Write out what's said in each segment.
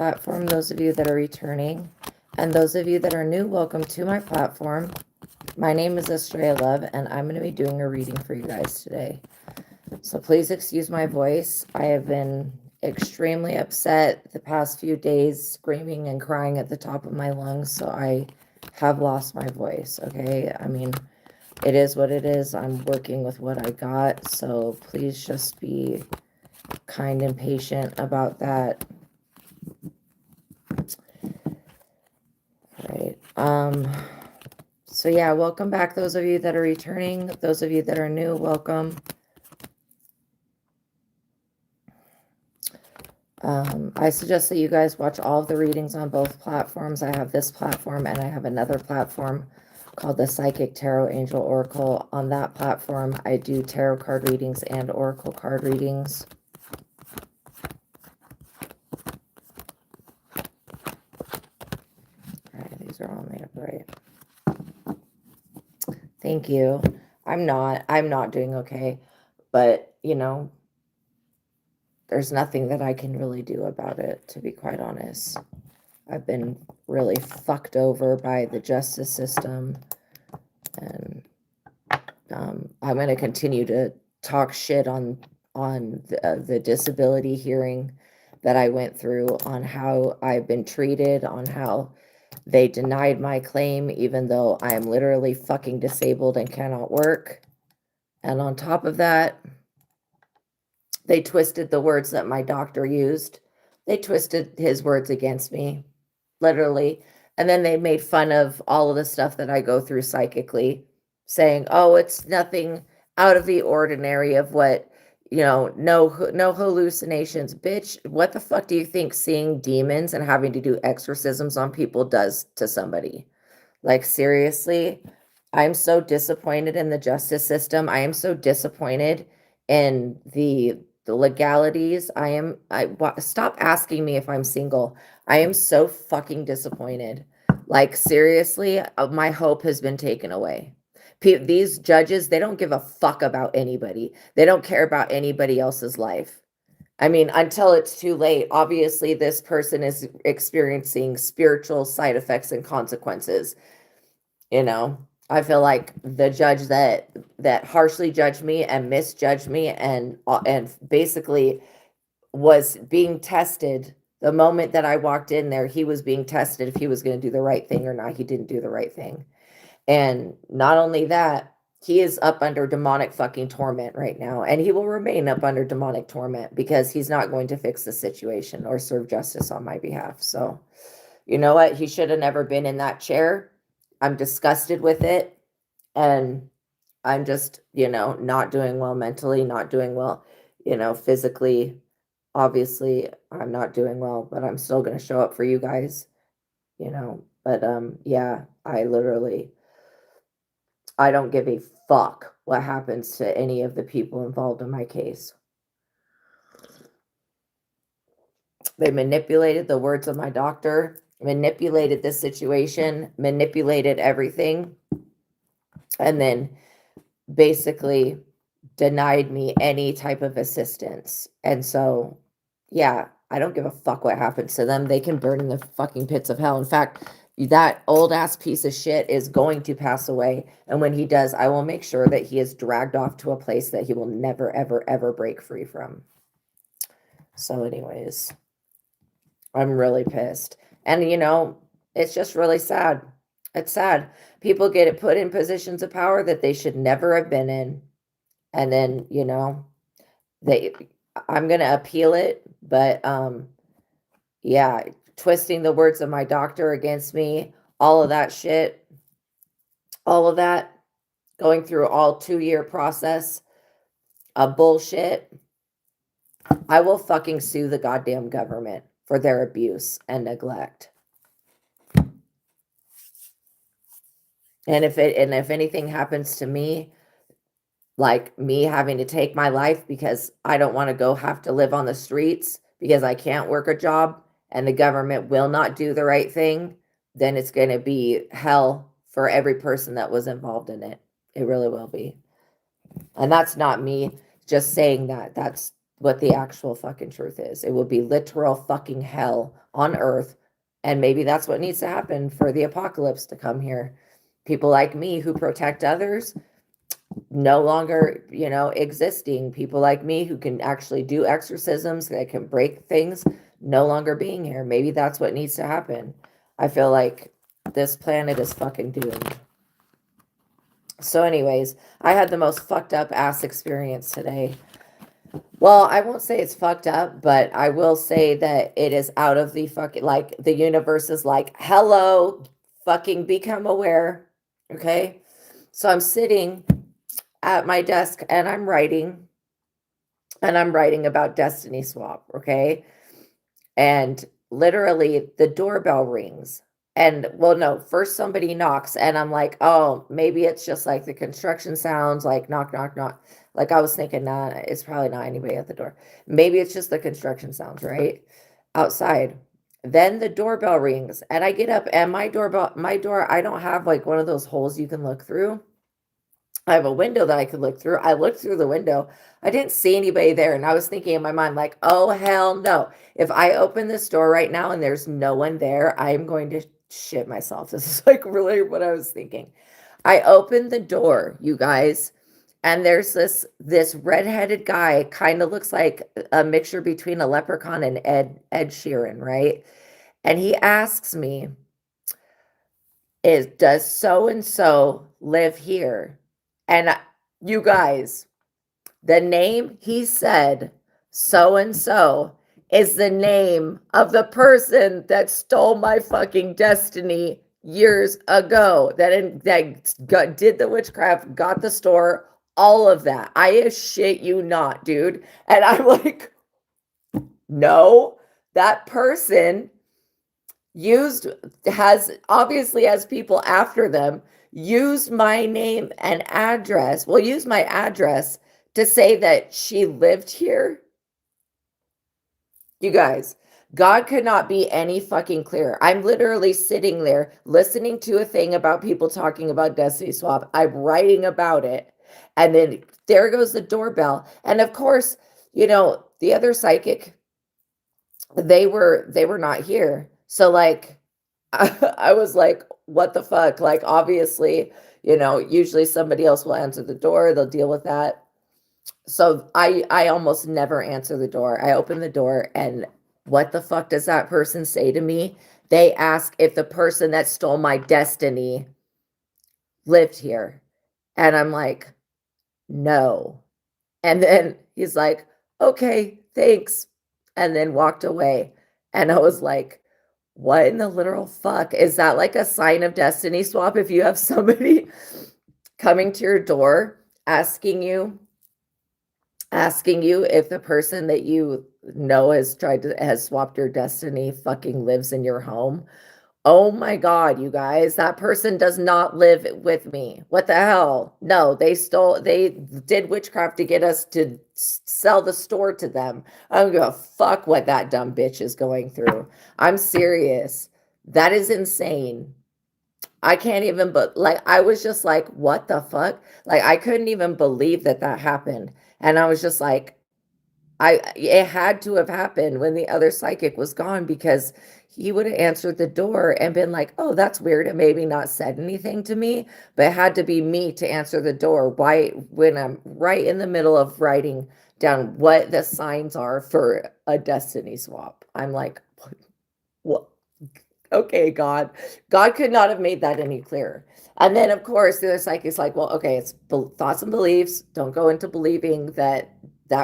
platform, those of you that are returning, and those of you that are new, welcome to my platform. My name is Astraea Love, and I'm going to be doing a reading for you guys today. So please excuse my voice. I have been extremely upset the past few days, screaming and crying at the top of my lungs, so I have lost my voice, okay? I mean, it is what it is. I'm working with what I got, so please just be kind and patient about that. Right. So yeah, welcome back, those of you that are returning. Those of you that are new, welcome. I suggest that you guys watch all of the readings on both platforms. I have this platform and I have another platform called the Psychic Tarot Angel Oracle. On that platform, I do tarot card readings and oracle card readings. All right, these are all made up right. Thank you. I'm not doing okay, but you know, there's nothing that I can really do about it, to be quite honest. I've been really fucked over by the justice system, and I'm going to continue to talk shit on the disability hearing that I went through, on how I've been treated, on how they denied my claim even though I am literally fucking disabled and cannot work. And on top of that, they twisted the words that my doctor used. They twisted his words against me, literally. And then they made fun of all of the stuff that I go through psychically, saying, oh, it's nothing out of the ordinary of what, you know, no hallucinations. Bitch, what the fuck do you think seeing demons and having to do exorcisms on people does to somebody? Like, seriously, I'm so disappointed in the justice system. I am so disappointed in the legalities. Stop asking me if I'm single. I am so fucking disappointed. Like, seriously, my hope has been taken away. These judges, they don't give a fuck about anybody. They don't care about anybody else's life. I mean, until it's too late. Obviously, this person is experiencing spiritual side effects and consequences. You know, I feel like the judge that harshly judged me and misjudged me and basically was being tested the moment that I walked in there. He was being tested if he was going to do the right thing or not. He didn't do the right thing. And not only that, he is up under demonic fucking torment right now, and he will remain up under demonic torment because he's not going to fix the situation or serve justice on my behalf. So, you know what? He should have never been in that chair. I'm disgusted with it, and I'm just, you know, not doing well mentally, not doing well, you know, physically. Obviously, I'm not doing well, but I'm still going to show up for you guys, you know. But yeah, I don't give a fuck what happens to any of the people involved in my case. They manipulated the words of my doctor, manipulated the situation, manipulated everything, and then basically denied me any type of assistance. And so, yeah, I don't give a fuck what happens to them. They can burn in the fucking pits of hell. In fact, that old ass piece of shit is going to pass away. And when he does, I will make sure that he is dragged off to a place that he will never, ever, ever break free from. So anyways, I'm really pissed. And, you know, it's just really sad. It's sad. People get put in positions of power that they should never have been in. And then, you know, I'm going to appeal it, but yeah, twisting the words of my doctor against me, all of that shit, all of that, going through all 2-year process of bullshit. I will fucking sue the goddamn government for their abuse and neglect. And if anything happens to me, like me having to take my life because I don't want to have to live on the streets because I can't work a job and the government will not do the right thing, then it's going to be hell for every person that was involved in it. It really will be. And that's not me just saying that. what the actual fucking truth is. It will be literal fucking hell on earth. And maybe that's what needs to happen for the apocalypse to come here. People like me who protect others no longer, existing. People like me who can actually do exorcisms, that can break things, no longer being here. Maybe that's what needs to happen. I feel like this planet is fucking doomed. So anyways, I had the most fucked up ass experience today. Well, I won't say it's fucked up, but I will say that it is out of the fucking, like, the universe is like, hello, fucking become aware. Okay. So I'm sitting at my desk and I'm writing about Destiny Swap. Okay. And literally the doorbell rings. And well, no, first somebody knocks and I'm like, oh, maybe it's just like the construction sounds, like knock, knock, knock. Like I was thinking, nah, it's probably not anybody at the door. Maybe it's just the construction sounds, right? Outside. Then the doorbell rings and I get up and my door, I don't have like one of those holes you can look through. I have a window that I could look through. I looked through the window. I didn't see anybody there. And I was thinking in my mind, like, oh, hell no. If I open this door right now and there's no one there, I'm going to shit myself. This is like really what I was thinking. I opened the door, you guys, and there's this redheaded guy, kind of looks like a mixture between a leprechaun and Ed Sheeran, right? And he asks me, does so and so live here? And you guys, the name he said, so and so, is the name of the person that stole my fucking destiny years ago. That did the witchcraft, got the store, all of that. I shit you not, dude. And I'm like, no, that person obviously has people after them, used my name and address. Well, use my address to say that she lived here. You guys, God could not be any fucking clearer. I'm literally sitting there listening to a thing about people talking about Destiny Swap. I'm writing about it. And then there goes the doorbell. And of course, the other psychic, they were not here. So like, I was like, what the fuck? Like, obviously, usually somebody else will answer the door. They'll deal with that. So I almost never answer the door. I open the door and what the fuck does that person say to me? They ask if the person that stole my destiny lived here. And I'm like, no. And then he's like, okay, thanks. And then walked away. And I was like, what in the literal fuck? Is that like a sign of Destiny Swap? If you have somebody coming to your door asking you if the person that you know has swapped your destiny fucking lives in your home. Oh my God, you guys, that person does not live with me. What the hell? No, they did witchcraft to get us to sell the store to them. I don't give a fuck what that dumb bitch is going through. I'm serious. That is insane. I can't even, but like, I was just like, what the fuck? Like, I couldn't even believe that happened. And I was just like, it had to have happened when the other psychic was gone, because he would have answered the door and been like, oh, that's weird, and maybe not said anything to me, but it had to be me to answer the door. Why, when I'm right in the middle of writing down what the signs are for a destiny swap? I'm like, what? Okay, God could not have made that any clearer. And then, of course, the other psychic's like, well, okay, it's thoughts and beliefs. Don't go into believing that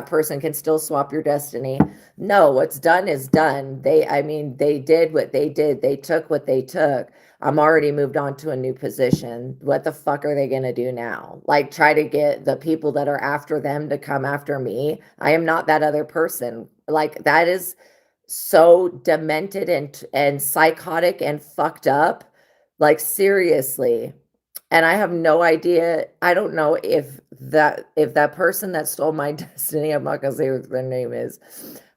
person can still swap your destiny. No, what's done is done. They did what they did. They took what they took. I'm already moved on to a new position. What the fuck are they going to do now? Like, try to get the people that are after them to come after me? I am not that other person. Like, that is so demented and psychotic and fucked up. Like, seriously. And I have no idea. I don't know if that person that stole my destiny, I'm not gonna say what their name is.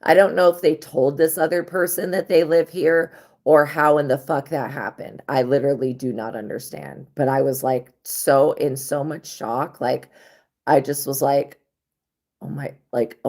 I don't know if they told this other person that they live here or how in the fuck that happened. I literally do not understand. But I was like in so much shock. Like, I just was like, oh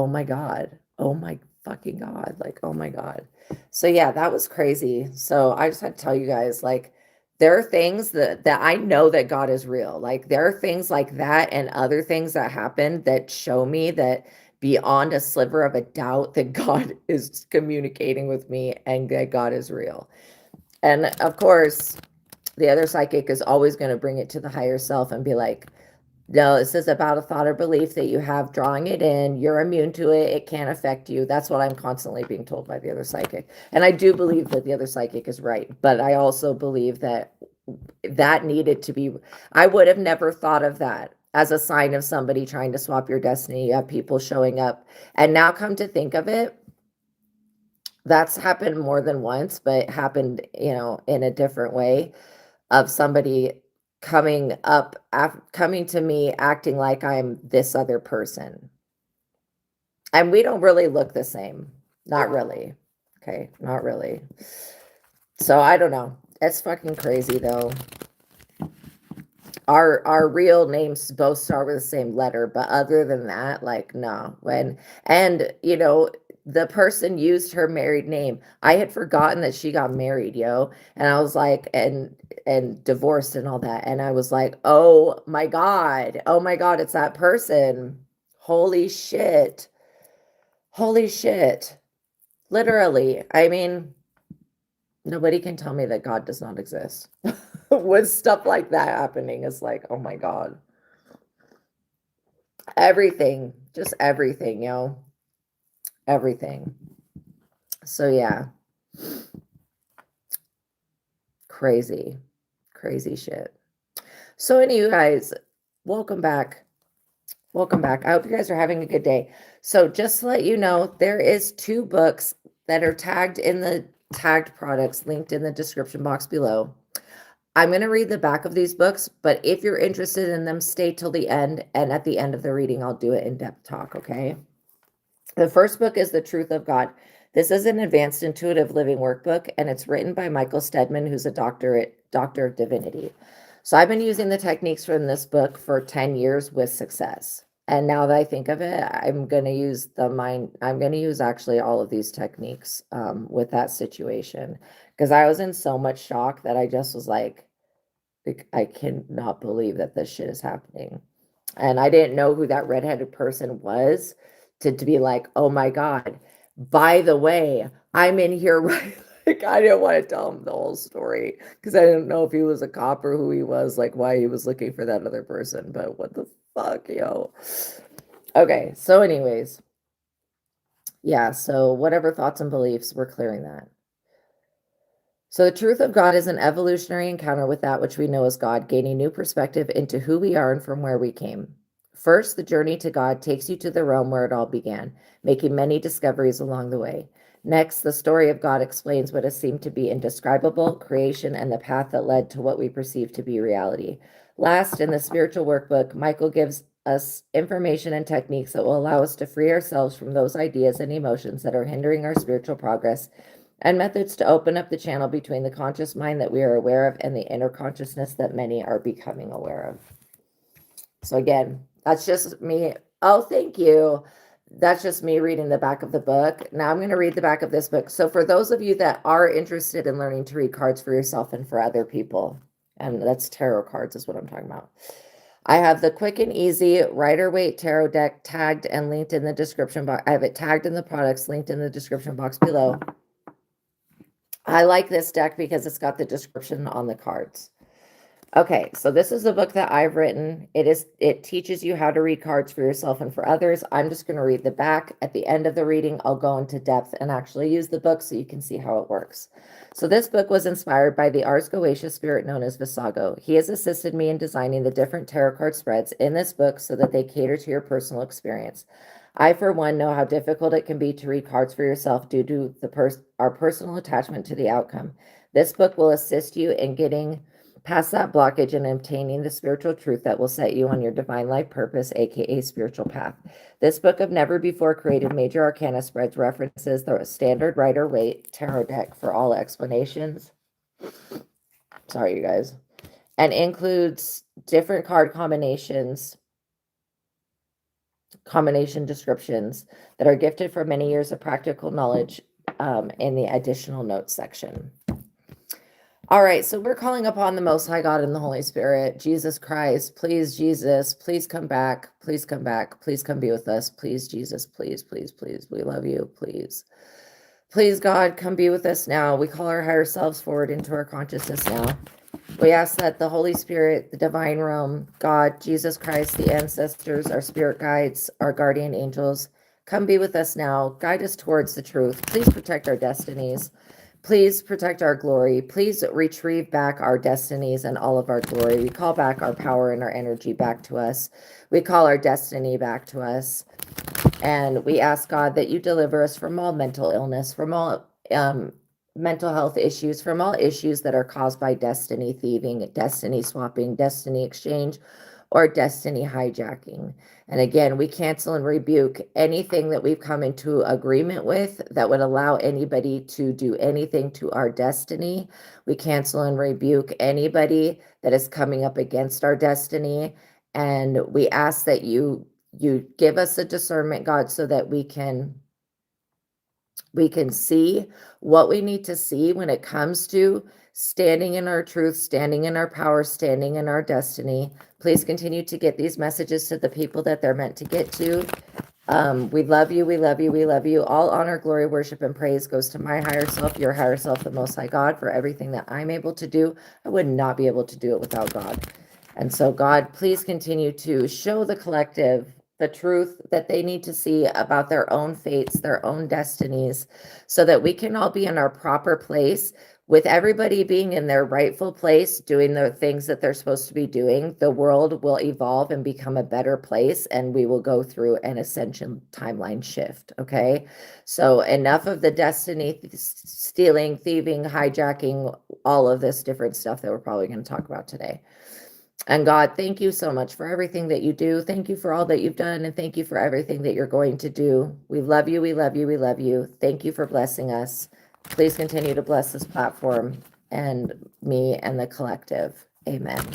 my God. Oh my fucking God. Like, oh my God. So yeah, that was crazy. So I just had to tell you guys, like, there are things that I know that God is real. Like, there are things like that and other things that happen that show me that beyond a sliver of a doubt that God is communicating with me and that God is real. And of course, the other psychic is always going to bring it to the higher self and be like, no, this is about a thought or belief that you have, drawing it in. You're immune to it. It can't affect you. That's what I'm constantly being told by the other psychic. And I do believe that the other psychic is right. But I also believe that that needed to be, I would have never thought of that as a sign of somebody trying to swap your destiny. You have people showing up. And now come to think of it, that's happened more than once, but happened, in a different way, of somebody coming to me acting like I'm this other person. And we don't really look the same. Not really. Okay, not really. So I don't know. It's fucking crazy though. Our real names both start with the same letter, but other than that, like, no. And the person used her married name. I had forgotten that she got married, yo. And I was like, and divorced and all that. And I was like, oh my God, it's that person. Holy shit. Holy shit. Literally. I mean, nobody can tell me that God does not exist. With stuff like that happening, is like, oh my God. Everything. Just everything, yo. Everything. So yeah. Crazy. Crazy shit. So anyway, guys, welcome back. Welcome back. I hope you guys are having a good day. So just to let you know, there is 2 books that are tagged in the tagged products linked in the description box below. I'm going to read the back of these books, but if you're interested in them, stay till the end. And at the end of the reading, I'll do an in-depth talk, okay? The first book is The Truth of God. This is an advanced intuitive living workbook, and it's written by Michael Steadman, who's a doctor of divinity. So I've been using the techniques from this book for 10 years with success. And now that I think of it, I'm going to use actually all of these techniques with that situation, because I was in so much shock that I just was like, I cannot believe that this shit is happening. And I didn't know who that redheaded person was to be like, oh my God, by the way, I'm in here, right? Like, I didn't want to tell him the whole story because I didn't know if he was a cop or who he was, like why he was looking for that other person. But what the fuck, yo? Okay, so anyways, yeah, so whatever thoughts and beliefs, we're clearing that. So the truth of God is an evolutionary encounter with that which we know as God, gaining new perspective into who we are and from where we came. First, the journey to God takes you to the realm where it all began, making many discoveries along the way. Next, the story of God explains what has seemed to be indescribable, creation, and the path that led to what we perceive to be reality. Last, in the spiritual workbook, Michael gives us information and techniques that will allow us to free ourselves from those ideas and emotions that are hindering our spiritual progress, and methods to open up the channel between the conscious mind that we are aware of and the inner consciousness that many are becoming aware of. So again, that's just me. Oh, thank you. That's just me reading the back of the book. Now I'm going to read the back of this book. So for those of you that are interested in learning to read cards for yourself and for other people, and that's tarot cards is what I'm talking about, I have the Quick and Easy Rider-Waite Tarot deck tagged and linked in the description box. I have it tagged in the products linked in the description box below. I like this deck because it's got the description on the cards. Okay, so this is a book that I've written. It teaches you how to read cards for yourself and for others. I'm just going to read the back. At the end of the reading, I'll go into depth and actually use the book so you can see how it works. So this book was inspired by the Ars Goetia spirit known as Vassago. He has assisted me in designing the different tarot card spreads in this book so that they cater to your personal experience. I, for one, know how difficult it can be to read cards for yourself due to our personal attachment to the outcome. This book will assist you in getting past that blockage and obtaining the spiritual truth that will set you on your divine life purpose, aka spiritual path. This book of never before created major arcana spreads references the standard Rider-Waite tarot deck for all explanations. Sorry, you guys. And includes different card combinations combination descriptions that are gifted for many years of practical knowledge in the additional notes section. All right, so we're calling upon the Most High God and the Holy Spirit, Jesus Christ. Please, Jesus, please come back. Please come back. Please come be with us. Please, Jesus, please, please, please. We love you. Please. Please, God, come be with us now. We call our higher selves forward into our consciousness now. We ask that the Holy Spirit, the divine realm, God, Jesus Christ, the ancestors, our spirit guides, our guardian angels, come be with us now. Guide us towards the truth. Please protect our destinies. Please protect our glory. Please retrieve back our destinies and all of our glory. We call back our power and our energy back to us. We call our destiny back to us. And we ask, God, that you deliver us from all mental illness, from all mental health issues, from all issues that are caused by destiny thieving, destiny swapping, destiny exchange, or destiny hijacking. And again, we cancel and rebuke anything that we've come into agreement with that would allow anybody to do anything to our destiny. We cancel and rebuke anybody that is coming up against our destiny. And we ask that you give us a discernment, God, so that we can see what we need to see when it comes to standing in our truth, standing in our power, standing in our destiny. Please continue to get these messages to the people that they're meant to get to. We love you, we love you, we love you. All honor, glory, worship, and praise goes to my higher self, your higher self, the Most High God, for everything that I'm able to do. I would not be able to do it without God. And so, God, please continue to show the collective the truth that they need to see about their own fates, their own destinies, so that we can all be in our proper place. With everybody being in their rightful place, doing the things that they're supposed to be doing, the world will evolve and become a better place, and we will go through an ascension timeline shift, okay? So enough of the destiny stealing, thieving, hijacking, all of this different stuff that we're probably going to talk about today. And God, thank you so much for everything that you do. Thank you for all that you've done, and thank you for everything that you're going to do. We love you, we love you, we love you. Thank you for blessing us. Please continue to bless this platform and me and the collective. Amen.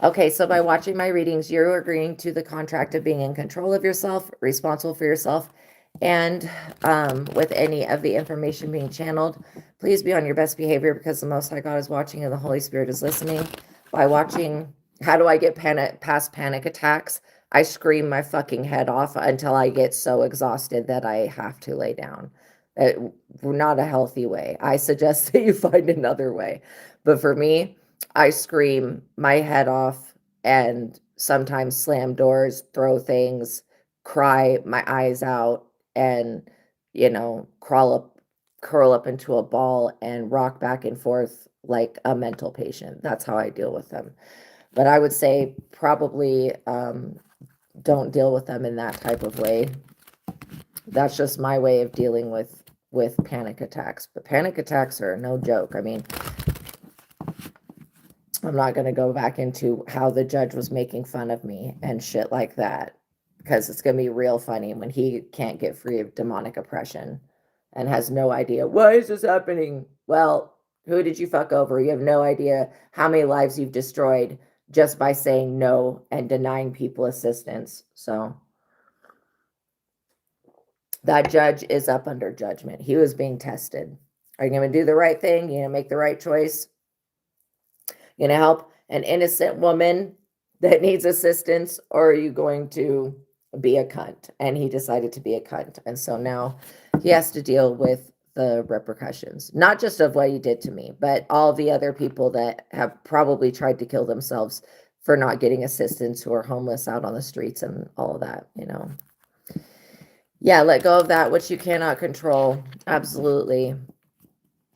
Okay, so by watching my readings, you're agreeing to the contract of being in control of yourself, responsible for yourself, and with any of the information being channeled, please be on your best behavior, because the Most High God is watching and the Holy Spirit is listening. By watching How Do I Get Past Panic Attacks, I scream my fucking head off until I get so exhausted that I have to lay down. Not a healthy way. I suggest that you find another way. But for me, I scream my head off and sometimes slam doors, throw things, cry my eyes out, and, curl up into a ball and rock back and forth like a mental patient. That's how I deal with them. But I would say probably don't deal with them in that type of way. That's just my way of dealing with panic attacks. But panic attacks are no joke. I mean, I'm not going to go back into how the judge was making fun of me and shit like that, because it's going to be real funny when he can't get free of demonic oppression and has no idea, why is this happening? Well, who did you fuck over? You have no idea how many lives you've destroyed just by saying no and denying people assistance. So that judge is up under judgment. He was being tested. Are you going to do the right thing? You going to make the right choice? You going to help an innocent woman that needs assistance? Or are you going to be a cunt? And he decided to be a cunt. And so now he has to deal with the repercussions, not just of what he did to me, but all the other people that have probably tried to kill themselves for not getting assistance, who are homeless out on the streets and all of that, Yeah, let go of that which you cannot control. Absolutely.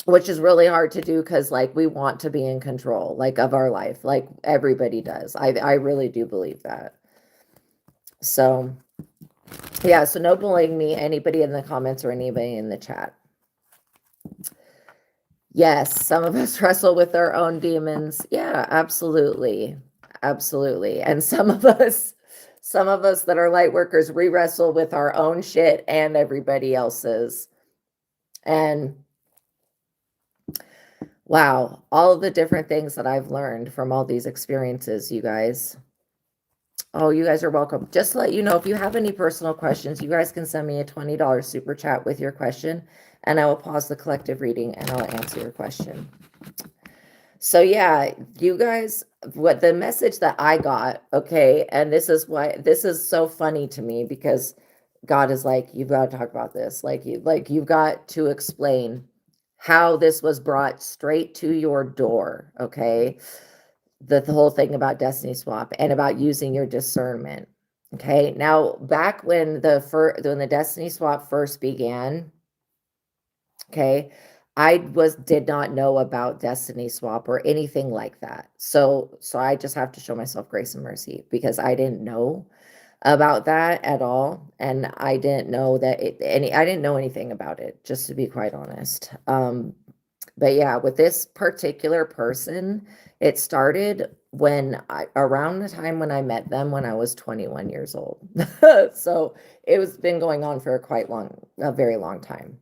Which is really hard to do, because we want to be in control, of our life, like everybody does. I really do believe that. So yeah, so no bullying me, anybody in the comments or anybody in the chat. Yes, some of us wrestle with our own demons. Yeah, absolutely. Absolutely. And some of us that are light workers, we wrestle with our own shit and everybody else's. And wow, all of the different things that I've learned from all these experiences, you guys. Oh, you guys are welcome. Just to let you know, if you have any personal questions, you guys can send me a $20 super chat with your question, and I will pause the collective reading and I'll answer your question. So yeah, you guys, what the message that I got, okay, and this is why this is so funny to me, because God is like, you've got to talk about this. You've got to explain how this was brought straight to your door, okay? The whole thing about destiny swap and about using your discernment. Okay. Now, back when the destiny swap first began, okay, I did not know about destiny swap or anything like that. So I just have to show myself grace and mercy, because I didn't know about that at all, and I didn't know that I didn't know anything about it, just to be quite honest. But yeah, with this particular person, it started around the time when I met them, when I was 21 years old. So it was been going on for a very long time.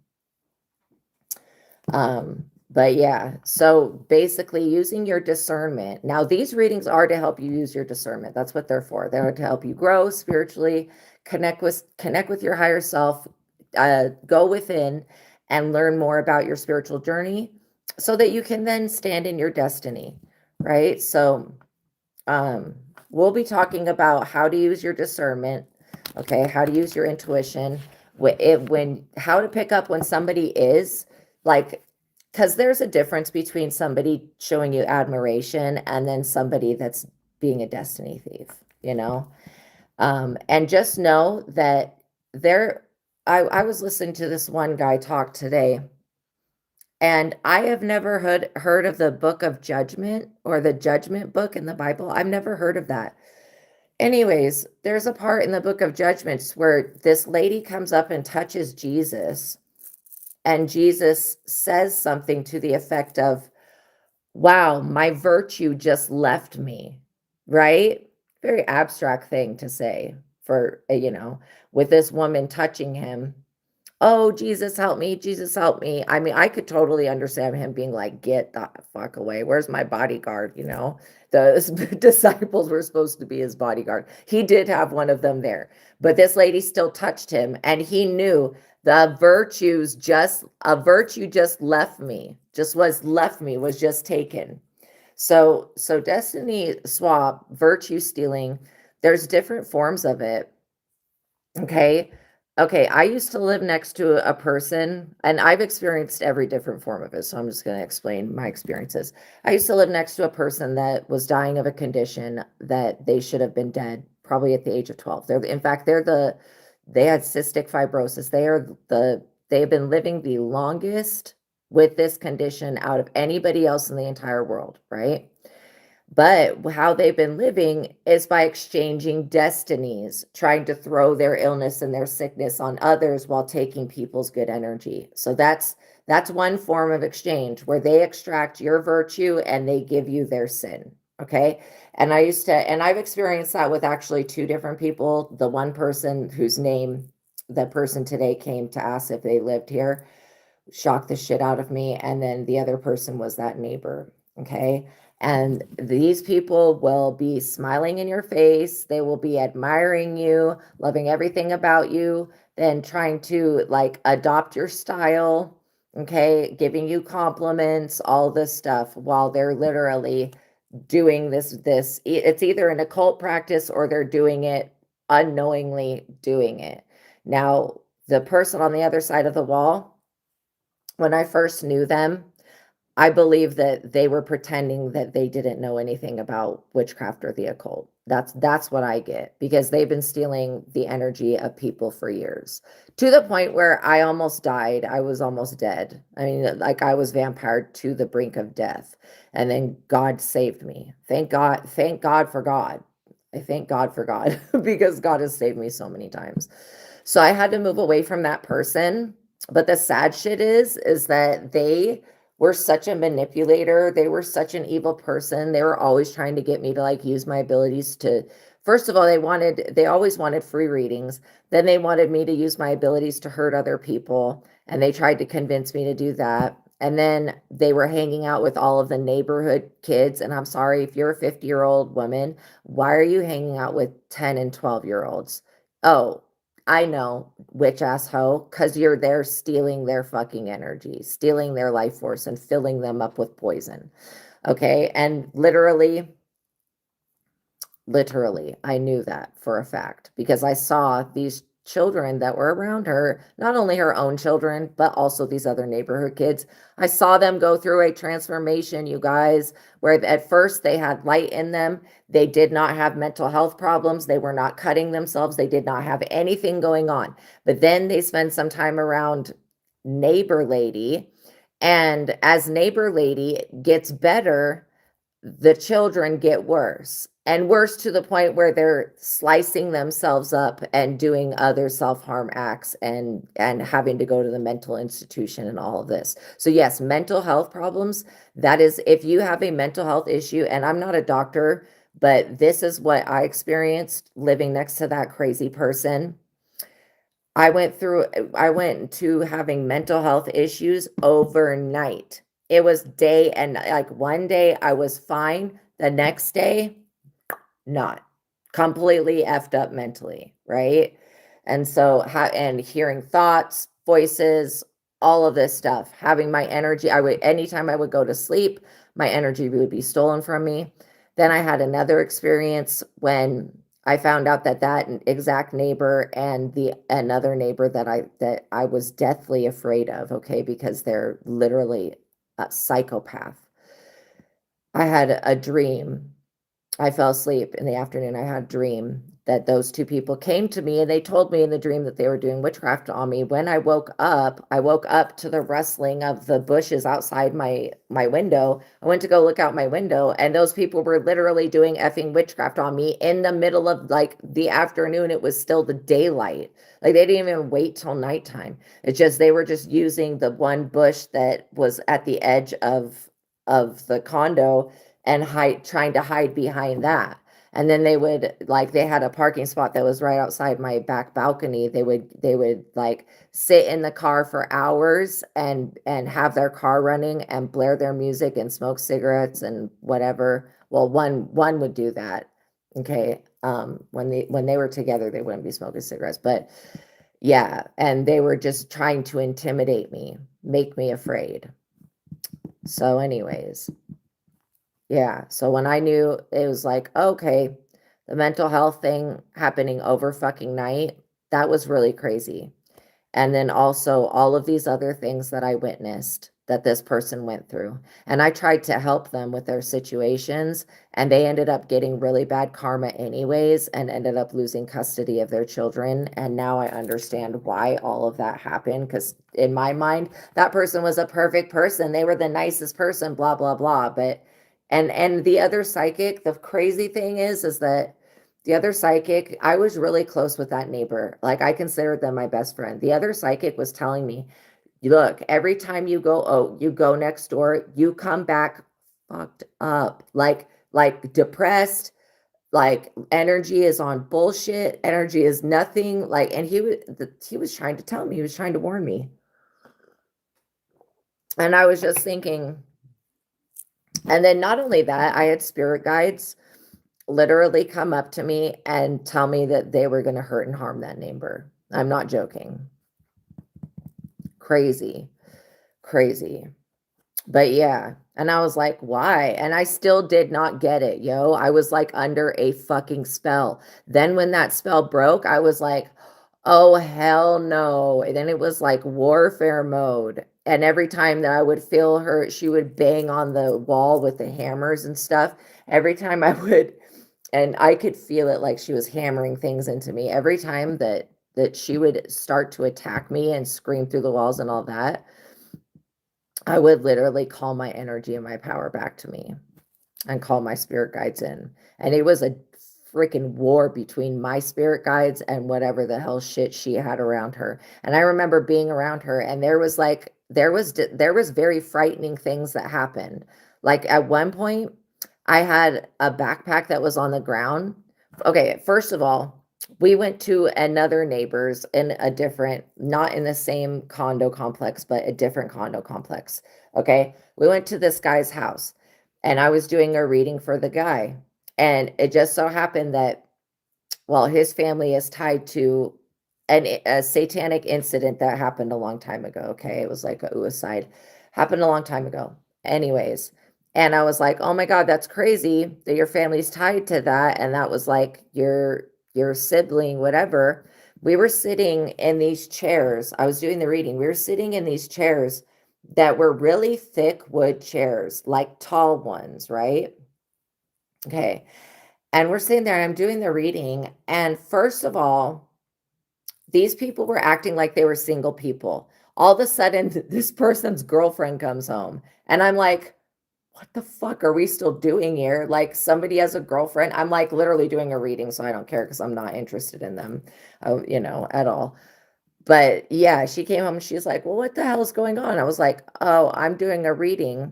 But yeah, so basically using your discernment. Now, these readings are to help you use your discernment. That's what they're for. They're to help you grow spiritually, connect with your higher self, go within and learn more about your spiritual journey, so that you can then stand in your destiny, right? So we'll be talking about how to use your discernment, okay, how to use your intuition, how to pick up when somebody is like, because there's a difference between somebody showing you admiration and then somebody that's being a destiny thief, you know? And just know that I was listening to this one guy talk today, and I have never heard of the book of judgment, or the judgment book in the Bible. I've never heard of that. Anyways, there's a part in the book of judgments where this lady comes up and touches Jesus, and Jesus says something to the effect of, wow, my virtue just left me, right? Very abstract thing to say for, with this woman touching him. Oh, Jesus, help me. Jesus, help me. I mean, I could totally understand him being like, get the fuck away. Where's my bodyguard? The disciples were supposed to be his bodyguard. He did have one of them there, but this lady still touched him, and he knew a virtue just left me, was just taken. So destiny swap, virtue stealing, there's different forms of it. Okay. Okay. I used to live next to a person, and I've experienced every different form of it. So I'm just going to explain my experiences. I used to live next to a person that was dying of a condition that they should have been dead probably at the age of 12. They had cystic fibrosis. They have been living the longest with this condition out of anybody else in the entire world, right? But how they've been living is by exchanging destinies, trying to throw their illness and their sickness on others while taking people's good energy. So that's one form of exchange, where they extract your virtue and they give you their sin. Okay. And I've experienced that with actually two different people. The one person whose name the person today came to ask if they lived here shocked the shit out of me. And then the other person was that neighbor. Okay. And these people will be smiling in your face. They will be admiring you, loving everything about you, then trying to adopt your style, okay, giving you compliments, all this stuff, while they're literally doing this. It's either an occult practice or they're doing it unknowingly doing it. Now, the person on the other side of the wall, when I first knew them, I believe that they were pretending that they didn't know anything about witchcraft or the occult. That's what I get, because they've been stealing the energy of people for years, to the point where I almost died. I was almost dead. I mean, I was vampired to the brink of death, and then God saved me. Thank God. Thank God for God. I thank God for God because God has saved me so many times. So I had to move away from that person. But the sad shit is that they were such a manipulator. They were such an evil person. They were always trying to get me to use my abilities to, first of all, they always wanted free readings. Then they wanted me to use my abilities to hurt other people. And they tried to convince me to do that. And then they were hanging out with all of the neighborhood kids. And I'm sorry, if you're a 50-year-old woman, why are you hanging out with 10 and 12-year-olds? Oh, I know, witch ass hoe, because you're there stealing their fucking energy, stealing their life force and filling them up with poison. Okay. And literally, I knew that for a fact because I saw these children that were around her, not only her own children, but also these other neighborhood kids. I saw them go through a transformation, you guys, where at first they had light in them. They did not have mental health problems. They were not cutting themselves. They did not have anything going on. But then they spend some time around neighbor lady. And as neighbor lady gets better, the children get worse and worse to the point where they're slicing themselves up and doing other self-harm acts and having to go to the mental institution and all of this. So yes, mental health problems, that is, if you have a mental health issue, and I'm not a doctor, but this is what I experienced living next to that crazy person. I went to having mental health issues overnight. It was day and like one day I was fine. The next day, not completely effed up mentally. Right. And so, and hearing thoughts, voices, all of this stuff, having my energy, anytime I would go to sleep, my energy would be stolen from me. Then I had another experience when I found out that exact neighbor and another neighbor that I was deathly afraid of, okay, because they're literally a psychopath. I had a dream. I fell asleep in the afternoon. I had a dream that those two people came to me and they told me in the dream that they were doing witchcraft on me. When I woke up to the rustling of the bushes outside my window. I went to go look out my window and those people were literally doing effing witchcraft on me in the middle of like the afternoon. It was still the daylight. Like they didn't even wait till nighttime. It's just, they were just using the one bush that was at the edge of the condo and trying to hide behind that. And then they would they had a parking spot that was right outside my back balcony. They would like sit in the car for hours and have their car running and blare their music and smoke cigarettes and whatever. Well, one would do that. Okay. When they were together, they wouldn't be smoking cigarettes, but yeah. And they were just trying to intimidate me, make me afraid. So anyways, yeah. So when I knew it was like, okay, the mental health thing happening over fucking night, that was really crazy. And then also all of these other things that I witnessed that this person went through. And I tried to help them with their situations, and they ended up getting really bad karma anyways and ended up losing custody of their children. And now I understand why all of that happened, because in my mind, that person was a perfect person. They were the nicest person, blah, blah, blah. But and the other psychic, the crazy thing is that the other psychic, I was really close with that neighbor. Like I considered them my best friend. The other psychic was telling me, look, every time you go next door, you come back fucked up, like depressed, like energy is on bullshit, energy is nothing. Like, and he was trying to tell me, he was trying to warn me. And I was just thinking, and then not only that, I had spirit guides literally come up to me and tell me that they were going to hurt and harm that neighbor. I'm not joking. Crazy. But yeah. And I was like, why? And I still did not get it, yo. I was like under a fucking spell. Then when that spell broke, I was like, oh, hell no. And then it was like warfare mode. And every time that I would feel her, she would bang on the wall with the hammers and stuff. Every time I would, and I could feel it like she was hammering things into me. Every time that she would start to attack me and scream through the walls and all that, I would literally call my energy and my power back to me and call my spirit guides in. And it was a freaking war between my spirit guides and whatever the hell shit she had around her. And I remember being around her, and there was very frightening things that happened. Like at one point, I had a backpack that was on the ground. Okay, first of all, we went to another neighbor's in a different, not in the same condo complex, but a different condo complex. Okay. We went to this guy's house and I was doing a reading for the guy. And it just so happened that, well, his family is tied to a satanic incident that happened a long time ago. Okay. It was like a suicide, happened a long time ago. Anyways. And I was like, oh my God, that's crazy that your family's tied to that. And that was like your sibling, whatever. We were sitting in these chairs. I was doing the reading. We were sitting in these chairs that were really thick wood chairs, like tall ones, right? Okay. And we're sitting there and I'm doing the reading. And first of all, these people were acting like they were single people. All of a sudden, this person's girlfriend comes home. And I'm like, what the fuck are we still doing here? Like, somebody has a girlfriend. I'm like literally doing a reading, so I don't care because I'm not interested in them, at all. But yeah, she came home and she's like, well, what the hell is going on? I was like, oh, I'm doing a reading.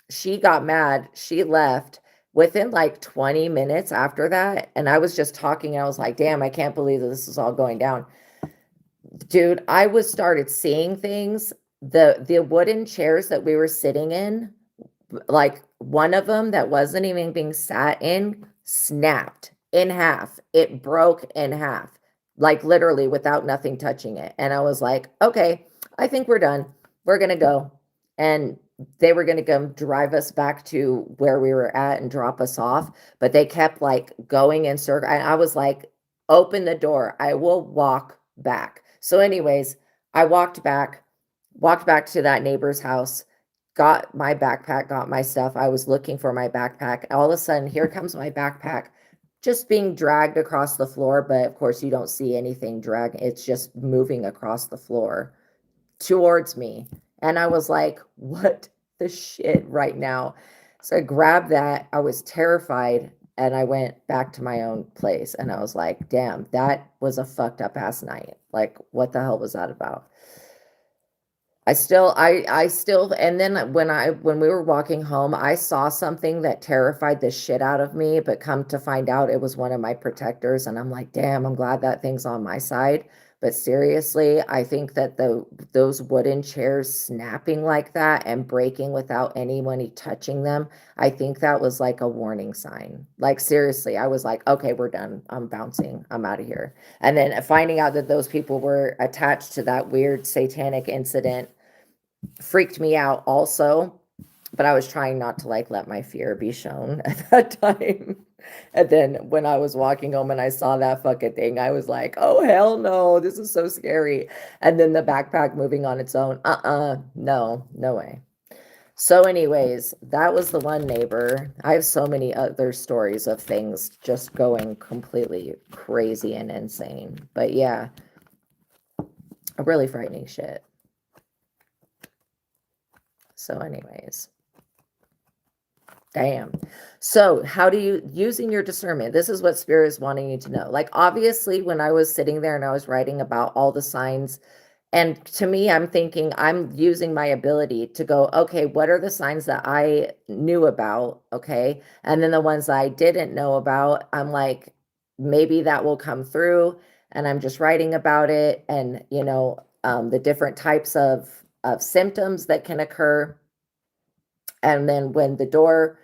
She got mad. She left within like 20 minutes after that. And I was just talking. And I was like, damn, I can't believe that this is all going down. Dude, I was started seeing things. The wooden chairs that we were sitting in, like one of them that wasn't even being sat in, snapped in half. It broke in half, like literally without nothing touching it. And I was like, okay, I think we're done. We're going to go. And they were going to come drive us back to where we were at and drop us off. But they kept like going in circle. And I was like, open the door. I will walk back. So anyways, I walked back to that neighbor's house, got my backpack, got my stuff. I was looking for my backpack. All of a sudden, here comes my backpack just being dragged across the floor. But of course, you don't see anything drag. It's just moving across the floor towards me. And I was like, what the shit right now? So I grabbed that. I was terrified. And I went back to my own place. And I was like, damn, that was a fucked up ass night. Like, what the hell was that about? I still, and then when we were walking home, I saw something that terrified the shit out of me, but come to find out it was one of my protectors. And I'm like, damn, I'm glad that thing's on my side. But seriously, I think that those wooden chairs snapping like that and breaking without anyone touching them, I think that was like a warning sign. Like, seriously, I was like, okay, we're done. I'm bouncing. I'm out of here. And then finding out that those people were attached to that weird satanic incident freaked me out also, but I was trying not to like let my fear be shown at that time. And then when I was walking home and I saw that fucking thing, I was like, oh hell no, this is so scary. And then the backpack moving on its own. No way. So anyways, that was the one neighbor. I have so many other stories of things just going completely crazy and insane. But yeah, really frightening shit. So anyways, damn. So how do you, using your discernment, this is what Spirit is wanting you to know. Like, obviously, when I was sitting there and I was writing about all the signs, and to me, I'm thinking I'm using my ability to go, okay, what are the signs that I knew about? Okay. And then the ones I didn't know about, I'm like, maybe that will come through. And I'm just writing about it and, the different types of symptoms that can occur. And then when the door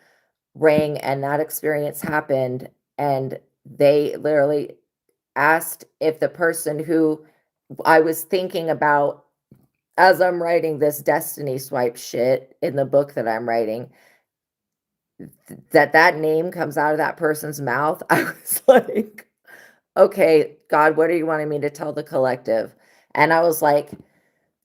rang and that experience happened, and they literally asked if the person who I was thinking about as I'm writing this destiny swipe shit in the book that I'm writing, that name comes out of that person's mouth, I was like, okay, God, what are you wanting me to tell the collective? And I was like,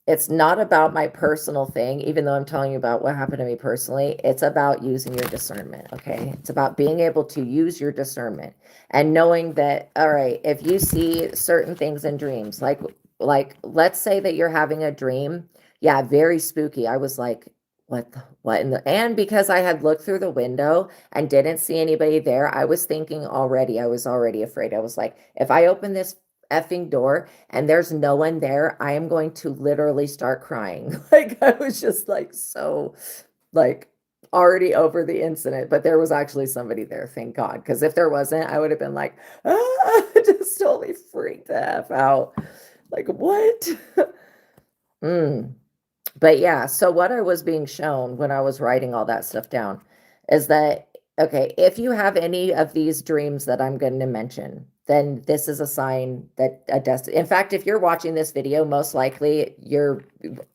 it's not about my personal thing, even though I'm telling you about what happened to me personally. It's about using your discernment, okay? It's about being able to use your discernment and knowing that, all right, if you see certain things in dreams, like let's say that you're having a dream, yeah, very spooky. I was like, what in the, and because I had looked through the window and didn't see anybody there, I was thinking already, I was already afraid. I was like, if I open this effing door and there's no one there, I am going to literally start crying. Like, I was just like, so like, already over the incident, but there was actually somebody there, thank God. Because if there wasn't, I would have been like, just totally freaked the F out. Like, what? But yeah, so what I was being shown when I was writing all that stuff down is that, okay, if you have any of these dreams that I'm going to mention, then this is a sign that a destiny. In fact, if you're watching this video, most likely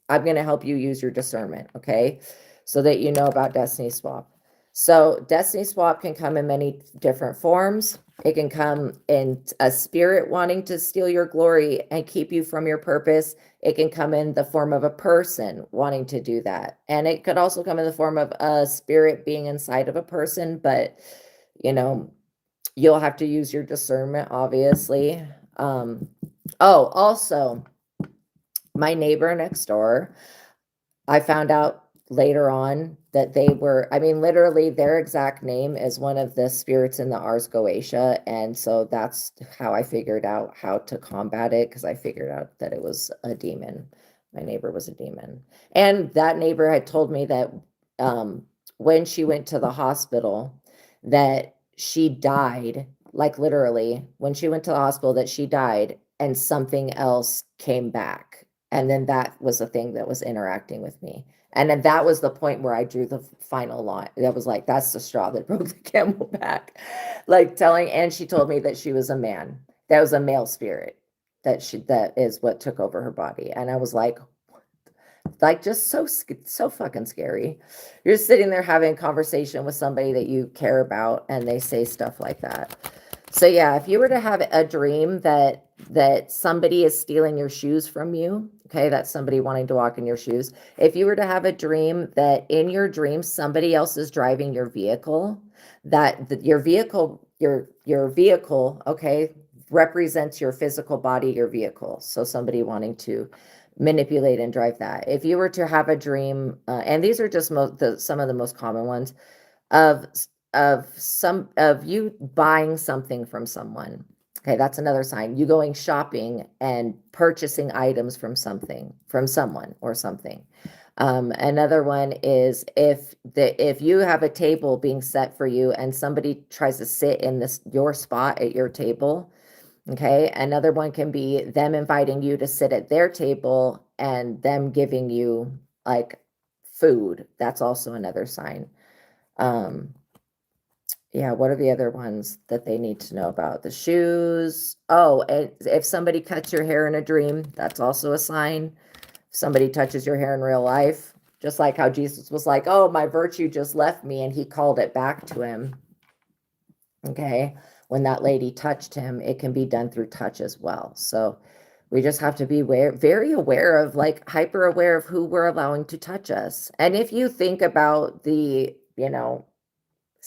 I'm going to help you use your discernment, okay? So that you know about destiny swap. So destiny swap can come in many different forms. It can come in a spirit wanting to steal your glory and keep you from your purpose. It can come in the form of a person wanting to do that. And it could also come in the form of a spirit being inside of a person, but you'll have to use your discernment, obviously. Also, my neighbor next door, I found out later on that they were, literally their exact name is one of the spirits in the Ars Goetia. And so that's how I figured out how to combat it, because I figured out that it was a demon. My neighbor was a demon. And that neighbor had told me that when she went to the hospital, that she died, like literally, when she went to the hospital, that she died and something else came back. And then that was the thing that was interacting with me. And then that was the point where I drew the final line. That was like, that's the straw that broke the camel back. And she told me that she was a man. That was a male spirit. That is what took over her body. And I was like just so fucking scary. You're sitting there having a conversation with somebody that you care about, and they say stuff like that. So yeah, if you were to have a dream that somebody is stealing your shoes from you, okay, that's somebody wanting to walk in your shoes. If you were to have a dream that in your dream somebody else is driving your vehicle, your vehicle, okay, represents your physical body, your vehicle. So somebody wanting to manipulate and drive that. If you were to have a dream, and these are just some of the most common ones, of you buying something from someone. Okay, that's another sign. You going shopping and purchasing items from someone or something. Another one is if you have a table being set for you and somebody tries to sit in your spot at your table. Okay, another one can be them inviting you to sit at their table and them giving you like food. That's also another sign. Yeah, what are the other ones that they need to know about? The shoes. Oh, and if somebody cuts your hair in a dream, that's also a sign. If somebody touches your hair in real life, just like how Jesus was like, oh, my virtue just left me, and he called it back to him. Okay, when that lady touched him, it can be done through touch as well. So we just have to be very aware of, like, hyper aware of who we're allowing to touch us. And if you think about the,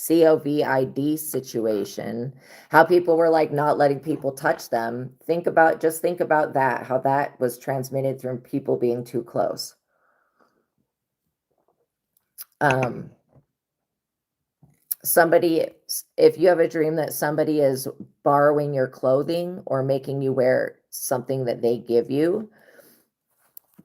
COVID situation, how people were like not letting people touch them. Think about that, how that was transmitted through people being too close. If you have a dream that somebody is borrowing your clothing or making you wear something that they give you,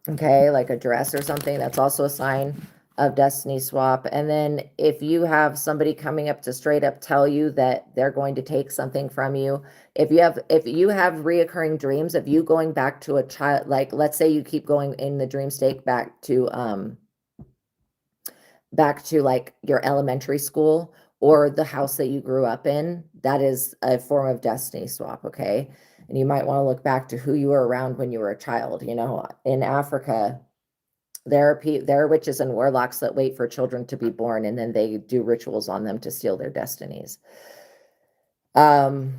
okay, like a dress or something, that's also a sign of destiny swap. And then if you have somebody coming up to straight up tell you that they're going to take something from you, if you have reoccurring dreams of you going back to a child, like let's say you keep going in the dream state back to like your elementary school or the house that you grew up in, that is a form of destiny swap, okay? And you might want to look back to who you were around when you were a child. In Africa, there are witches and warlocks that wait for children to be born, and then they do rituals on them to steal their destinies. What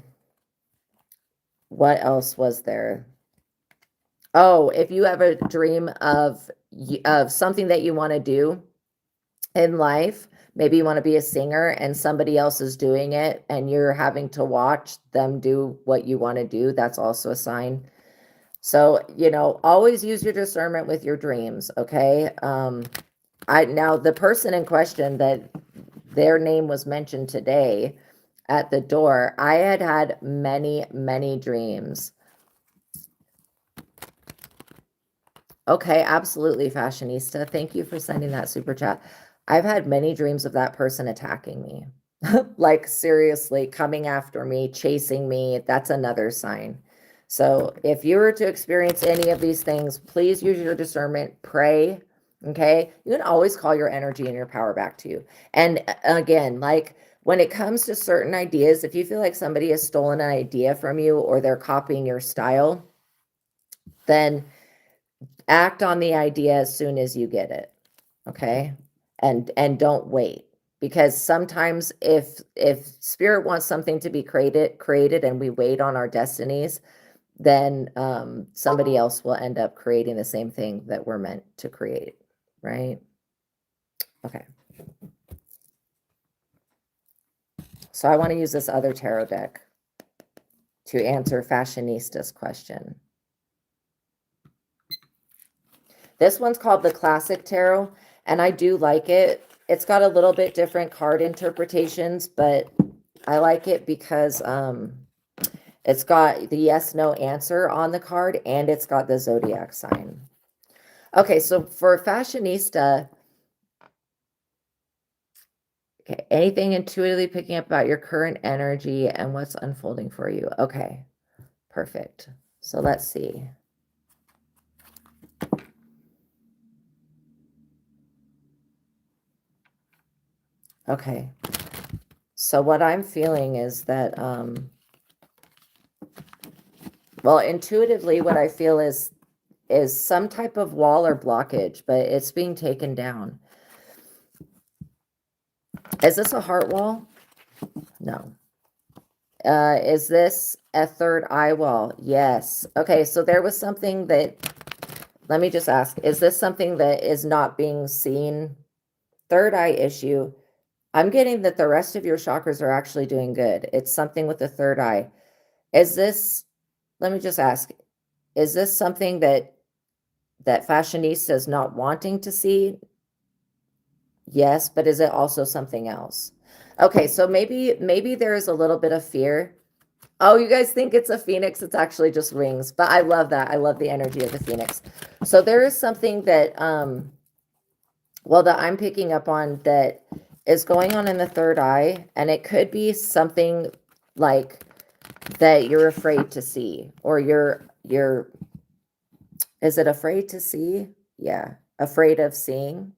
else was there? Oh, if you have a dream of something that you want to do in life, maybe you want to be a singer and somebody else is doing it and you're having to watch them do what you want to do, that's also a sign. So, always use your discernment with your dreams, okay? Now the person in question that their name was mentioned today at the door, I had many, many dreams. Okay, absolutely, Fashionista. Thank you for sending that super chat. I've had many dreams of that person attacking me. Like, seriously, coming after me, chasing me, that's another sign. So if you were to experience any of these things, please use your discernment, pray, okay? You can always call your energy and your power back to you. And again, like, when it comes to certain ideas, if you feel like somebody has stolen an idea from you or they're copying your style, then act on the idea as soon as you get it, okay? And don't wait, because sometimes if spirit wants something to be created and we wait on our destinies, then somebody else will end up creating the same thing that we're meant to create, right? Okay. So I want to use this other tarot deck to answer Fashionista's question. This one's called the Classic Tarot, and I do like it. It's got a little bit different card interpretations, but I like it because it's got the yes, no answer on the card, and it's got the zodiac sign. Okay, so for Fashionista, okay, anything intuitively picking up about your current energy and what's unfolding for you. Okay, perfect. So let's see. Okay. So what I'm feeling is that, well, intuitively, what I feel is some type of wall or blockage, but it's being taken down. Is this a heart wall? No. Is this a third eye wall? Yes. Okay, so there was something that, let me just ask, is this something that is not being seen? Third eye issue. I'm getting that the rest of your chakras are actually doing good. It's something with the third eye. Is this, let me just ask, is this something that Fashionista is not wanting to see? Yes, but is it also something else? Okay, so maybe there is a little bit of fear. Oh, you guys think it's a phoenix? It's actually just wings, but I love that. I love the energy of the phoenix. So there is something that, well, that I'm picking up on that is going on in the third eye, and it could be something like that you're afraid to see, or you're, is it afraid to see? Yeah, afraid of seeing.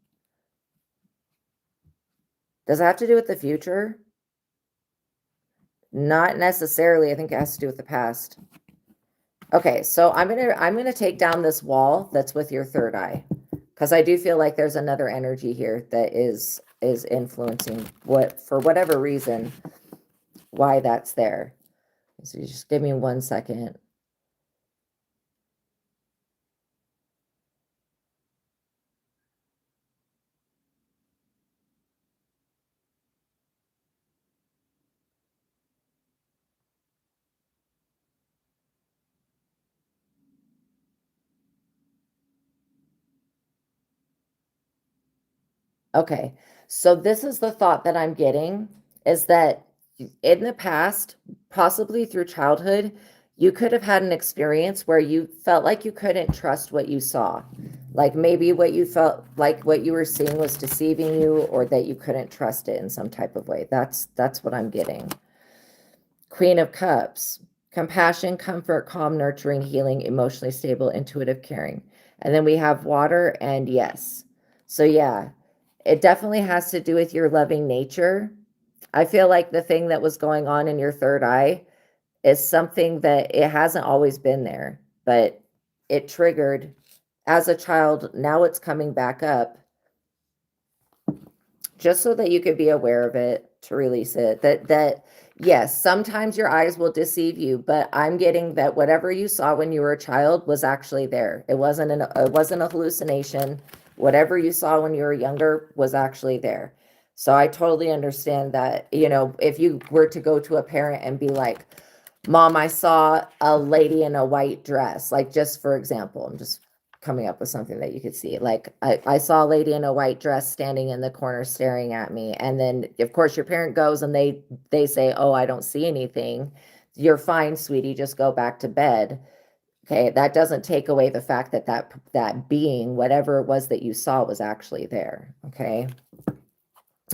Does it have to do with the future? Not necessarily. I think it has to do with the past. Okay, so I'm gonna take down this wall that's with your third eye, because I do feel like there's another energy here that is influencing what, for whatever reason, why that's there. So you just give me 1 second. Okay, so this is the thought that I'm getting, is that in the past, possibly through childhood, you could have had an experience where you felt like you couldn't trust what you saw. Like maybe what you felt like what you were seeing was deceiving you, or that you couldn't trust it in some type of way. That's what I'm getting. Queen of Cups, compassion, comfort, calm, nurturing, healing, emotionally stable, intuitive, caring. And then we have water and yes. So yeah, it definitely has to do with your loving nature. I feel like the thing that was going on in your third eye is something that it hasn't always been there, but it triggered as a child. Now it's coming back up, just so that you could be aware of it, to release it. That yes, sometimes your eyes will deceive you, but I'm getting that whatever you saw when you were a child was actually there. It wasn't a hallucination. Whatever you saw when you were younger was actually there. So I totally understand that, you know, if you were to go to a parent and be like, Mom, I saw a lady in a white dress, like, just for example, I'm just coming up with something that you could see. Like, I saw a lady in a white dress standing in the corner staring at me. And then, of course, your parent goes and they say, oh, I don't see anything. You're fine, sweetie, just go back to bed. Okay, that doesn't take away the fact that that being, whatever it was that you saw, was actually there. Okay,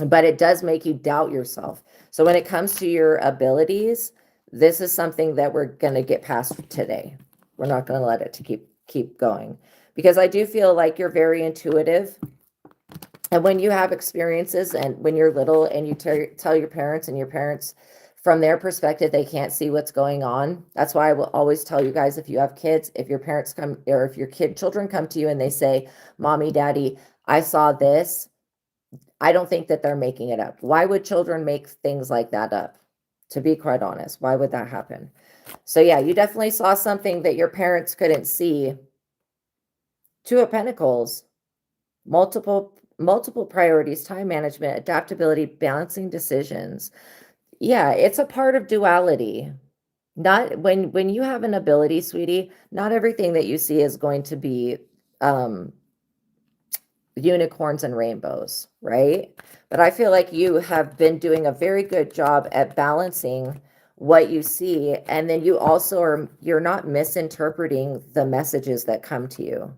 but it does make you doubt yourself. So when it comes to your abilities, this is something that we're going to get past today. We're not going to let it to keep going, because I do feel like you're very intuitive. And when you have experiences and when you're little and you tell your parents, and your parents, from their perspective, they can't see what's going on. That's why I will always tell you guys, if you have kids, if your parents come, or if your children come to you and they say, Mommy, Daddy, I saw this, I don't think that they're making it up. Why would children make things like that up? To be quite honest, why would that happen? So yeah, you definitely saw something that your parents couldn't see. Two of Pentacles, multiple priorities, time management, adaptability, balancing decisions. Yeah, it's a part of duality. Not when you have an ability, sweetie, not everything that you see is going to be unicorns and rainbows, right? But I feel like you have been doing a very good job at balancing what you see, and then you also you're not misinterpreting the messages that come to you.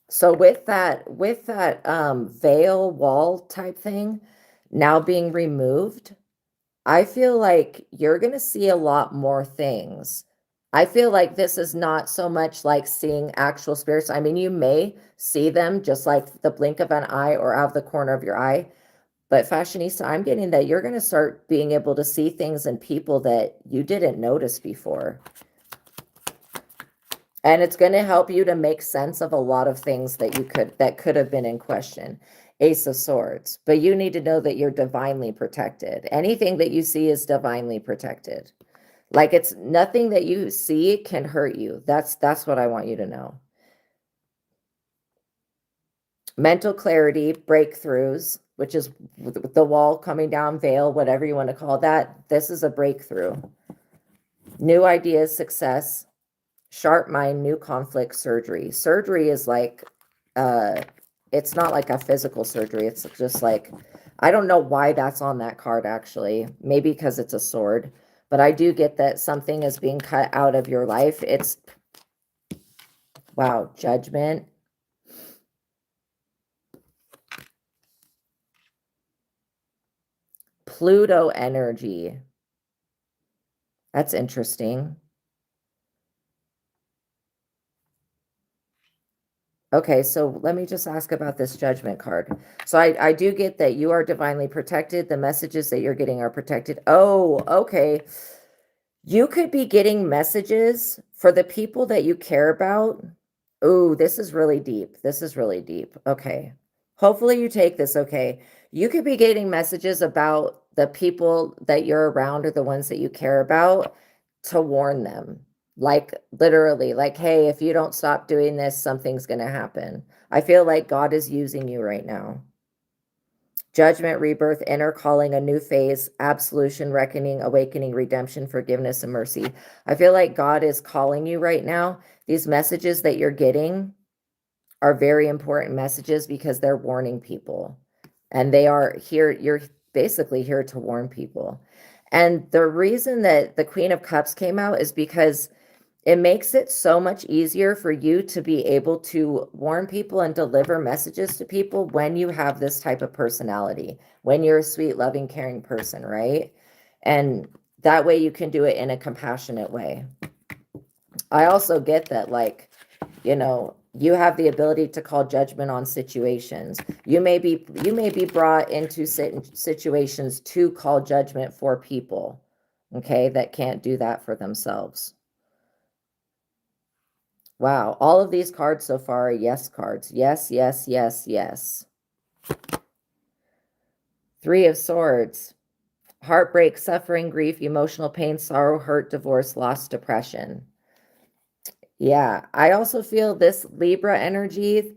So with that veil wall type thing now being removed, I feel like you're going to see a lot more things. I feel like this is not so much like seeing actual spirits. I mean, you may see them just like the blink of an eye or out of the corner of your eye. But Fashionista, I'm getting that you're going to start being able to see things in people that you didn't notice before. And it's going to help you to make sense of a lot of things that could have been in question. Ace of Swords. But you need to know that you're divinely protected. Anything that you see is divinely protected. Like, it's nothing that you see can hurt you. That's what I want you to know. Mental clarity, breakthroughs, which is the wall coming down, veil, whatever you want to call that. This is a breakthrough. New ideas, success. Sharp mind, new conflict, surgery. Surgery is like, it's not like a physical surgery. It's just like, I don't know why that's on that card, actually. Maybe because it's a sword. But I do get that something is being cut out of your life. It's, wow, judgment. Pluto energy. That's interesting. Okay, so let me just ask about this judgment card. So I do get that you are divinely protected. The messages that you're getting are protected. Oh, okay. You could be getting messages for the people that you care about. Oh, this is really deep. This is really deep. Okay. Hopefully you take this okay. You could be getting messages about the people that you're around or the ones that you care about, to warn them. Like, literally, like, hey, if you don't stop doing this, something's going to happen. I feel like God is using you right now. Judgment, rebirth, inner calling, a new phase, absolution, reckoning, awakening, redemption, forgiveness, and mercy. I feel like God is calling you right now. These messages that you're getting are very important messages because they're warning people. And they are here, you're basically here to warn people. And the reason that the Queen of Cups came out is because it makes it so much easier for you to be able to warn people and deliver messages to people when you have this type of personality, when you're a sweet, loving, caring person, right? And that way you can do it in a compassionate way. I also get that, like, you know, you have the ability to call judgment on situations. You may be brought into situations to call judgment for people, okay, that can't do that for themselves. Wow, all of these cards so far are yes cards. Yes, yes, yes, yes. Three of Swords. Heartbreak, suffering, grief, emotional pain, sorrow, hurt, divorce, loss, depression. Yeah, I also feel this Libra energy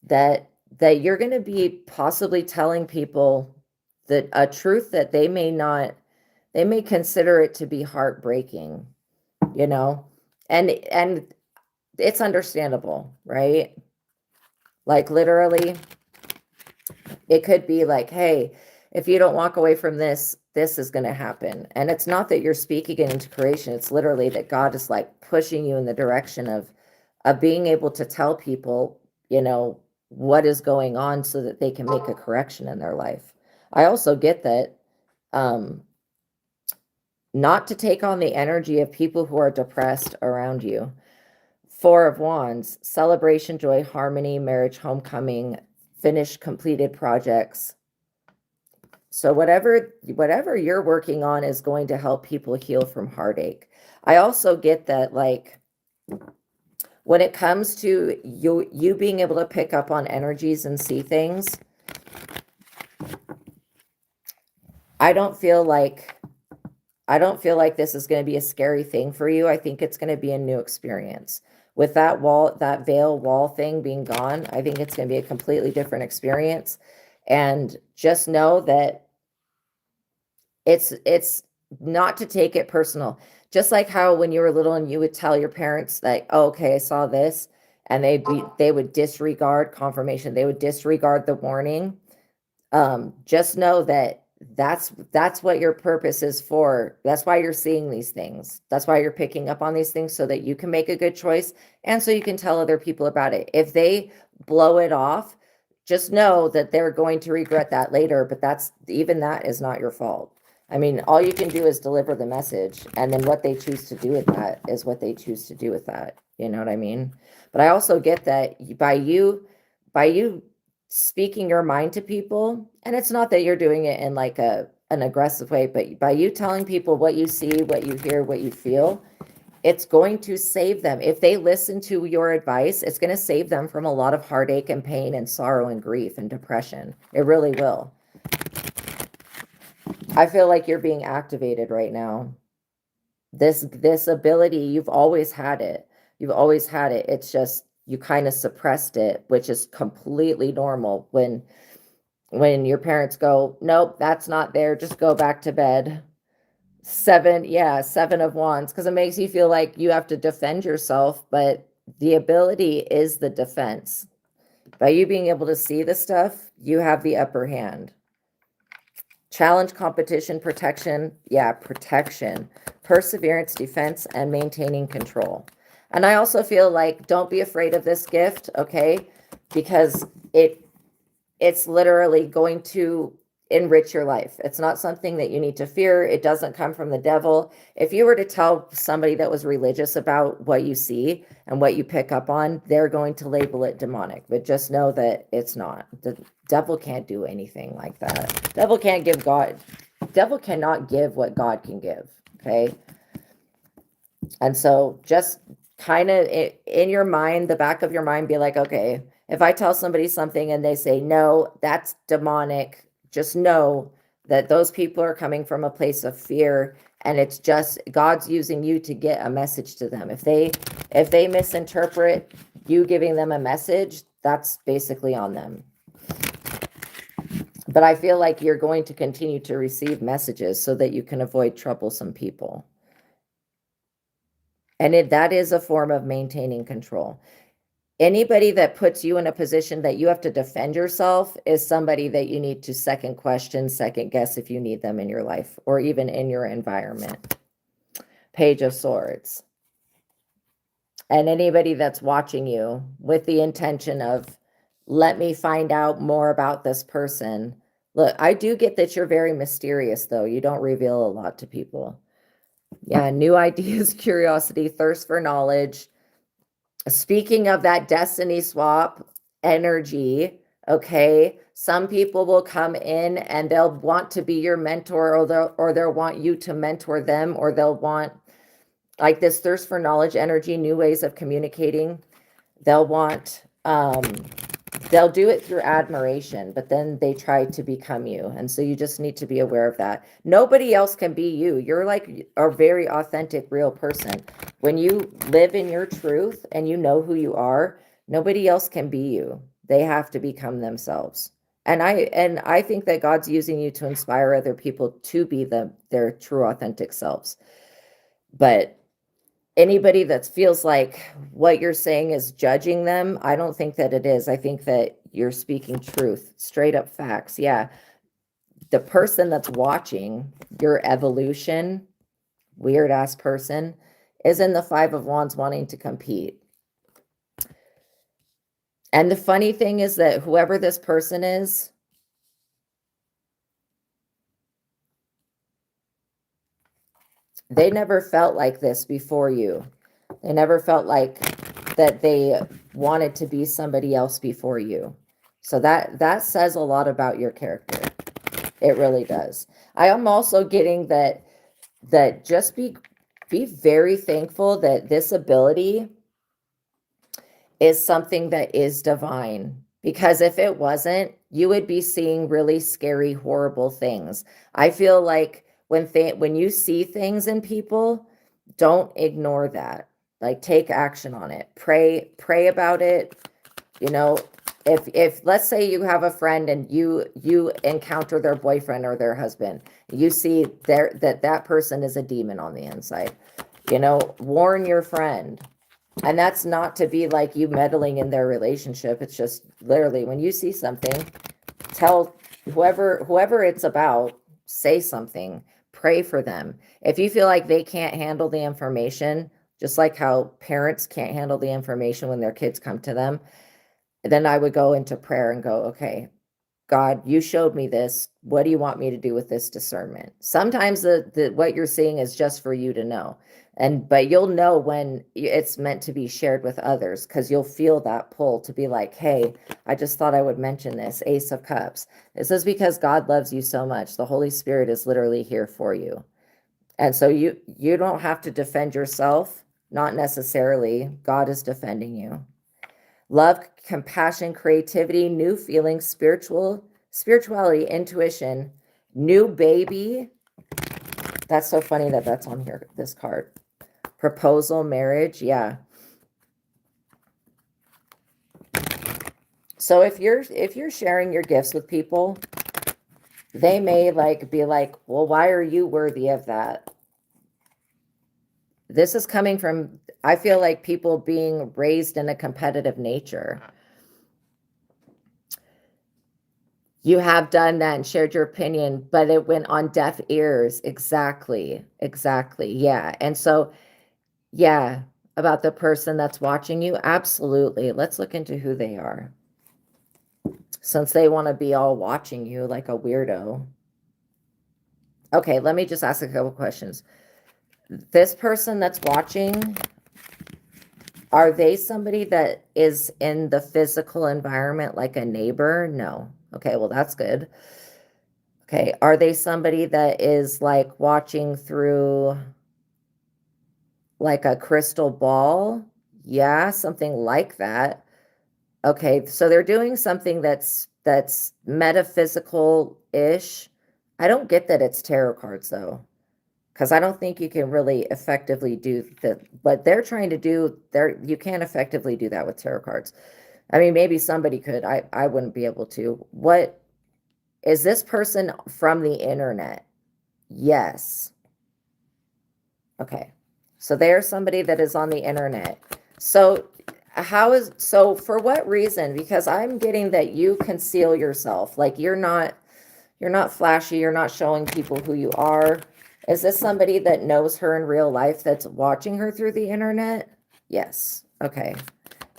that you're going to be possibly telling people that a truth that they may consider it to be heartbreaking, you know, and it's understandable, right? Like, literally, it could be like, hey, if you don't walk away from this, this is going to happen. And it's not that you're speaking it into creation. It's literally that God is like pushing you in the direction of being able to tell people, you know, what is going on so that they can make a correction in their life. I also get that not to take on the energy of people who are depressed around you. 4 of Wands, celebration, joy, harmony, marriage, homecoming, finished, completed projects. So whatever you're working on is going to help people heal from heartache. I also get that, like, when it comes to you being able to pick up on energies and see things, I don't feel like this is going to be a scary thing for you. I think it's going to be a new experience. With that veil wall thing being gone, I think it's going to be a completely different experience. And just know that it's not to take it personal. Just like how when you were little and you would tell your parents like, oh, okay, I saw this, and they would disregard confirmation. They would disregard the warning. Just know that that's what your purpose is for. That's why you're seeing these things. That's why you're picking up on these things, so that you can make a good choice and so you can tell other people about it. If they blow it off, just know that they're going to regret that later, but that is not your fault. I mean, all you can do is deliver the message, and then what they choose to do with that is what they choose to do with that. You know what I mean? But I also get that by you speaking your mind to people, and it's not that you're doing it in like an aggressive way, but by you telling people what you see, what you hear, what you feel, it's going to save them. If they listen to your advice, it's going to save them from a lot of heartache and pain and sorrow and grief and depression. It really will. I feel like you're being activated right now. This ability, you've always had it. You've always had it. It's just you kind of suppressed it, which is completely normal. When your parents go, nope, that's not there, just go back to bed. 7 of Wands, because it makes you feel like you have to defend yourself, but the ability is the defense. By you being able to see the stuff, you have the upper hand. Challenge, competition, protection. Yeah, protection, perseverance, defense, and maintaining control. And I also feel like don't be afraid of this gift, okay? Because it's literally going to enrich your life. It's not something that you need to fear. It doesn't come from the devil. If you were to tell somebody that was religious about what you see and what you pick up on, they're going to label it demonic. But just know that it's not. The devil can't do anything like that. Devil cannot give what God can give, okay? And so just kind of in your mind, the back of your mind, be like, okay, if I tell somebody something and they say, no, that's demonic, just know that those people are coming from a place of fear, and it's just God's using you to get a message to them. If they misinterpret you giving them a message, that's basically on them. But I feel like you're going to continue to receive messages so that you can avoid troublesome people. And that is a form of maintaining control. Anybody that puts you in a position that you have to defend yourself is somebody that you need to second guess if you need them in your life or even in your environment. Page of Swords. And anybody that's watching you with the intention of, let me find out more about this person. Look, I do get that you're very mysterious, though. You don't reveal a lot to people. Yeah, new ideas, curiosity, thirst for knowledge. Speaking of that destiny swap energy, okay, some people will come in and they'll want to be your mentor, or they'll want you to mentor them, or they'll want like this thirst for knowledge energy, new ways of communicating. They'll want, they'll do it through admiration, but then they try to become you. And so you just need to be aware of that. Nobody else can be you. You're like a very authentic, real person. When you live in your truth and you know who you are, nobody else can be you. They have to become themselves. And I think that God's using you to inspire other people to be their true, authentic selves. But anybody that feels like what you're saying is judging them, I don't think that it is. I think that you're speaking truth, straight up facts. Yeah. the person that's watching your evolution, weird ass person, is in the Five of Wands wanting to compete. And the funny thing is that whoever this person is, they never felt like this before you. They never felt like that they wanted to be somebody else before you. So that says a lot about your character. It really does. I am also getting that just be very thankful that this ability is something that is divine. Because if it wasn't, you would be seeing really scary, horrible things. I feel like when you see things in people, don't ignore that. Like, take action on it. Pray about it. You know, if let's say you have a friend and you encounter their boyfriend or their husband, you see that person is a demon on the inside. You know, warn your friend. And that's not to be like you meddling in their relationship. It's just literally when you see something, tell whoever it's about, say something, pray for them. If you feel like they can't handle the information, just like how parents can't handle the information when their kids come to them, then I would go into prayer and go, okay, God, you showed me this. What do you want me to do with this discernment? Sometimes what you're seeing is just for you to know. But you'll know when it's meant to be shared with others, because you'll feel that pull to be like, hey, I just thought I would mention this. Ace of Cups. This is because God loves you so much. The Holy Spirit is literally here for you. And so you don't have to defend yourself. Not necessarily. God is defending you. Love, compassion, creativity, new feelings, spirituality, intuition, new baby. That's so funny that that's on here, this card. Proposal, marriage, yeah. So if you're sharing your gifts with people, they may be like, well, why are you worthy of that? This is coming from, I feel like, people being raised in a competitive nature. You have done that and shared your opinion, but it went on deaf ears. Exactly. Yeah. And so, yeah, about the person that's watching you, absolutely. Let's look into who they are. Since they want to be all watching you like a weirdo. Okay, let me just ask a couple questions. This person that's watching, are they somebody that is in the physical environment like a neighbor? No. Okay, well, that's good. Okay, are they somebody that is like watching through like a crystal ball? Yeah, something like that. Okay, so they're doing something that's metaphysical-ish. I don't get that it's tarot cards though, because I don't think you can really effectively do what they're trying to do. You can't effectively do that with tarot cards. I mean, maybe somebody could. I wouldn't be able to. What is this person from the internet? Yes. Okay. So there's somebody that is on the internet. So for what reason? Because I'm getting that you conceal yourself. Like you're not flashy. You're not showing people who you are. Is this somebody that knows her in real life that's watching her through the internet? Yes. Okay.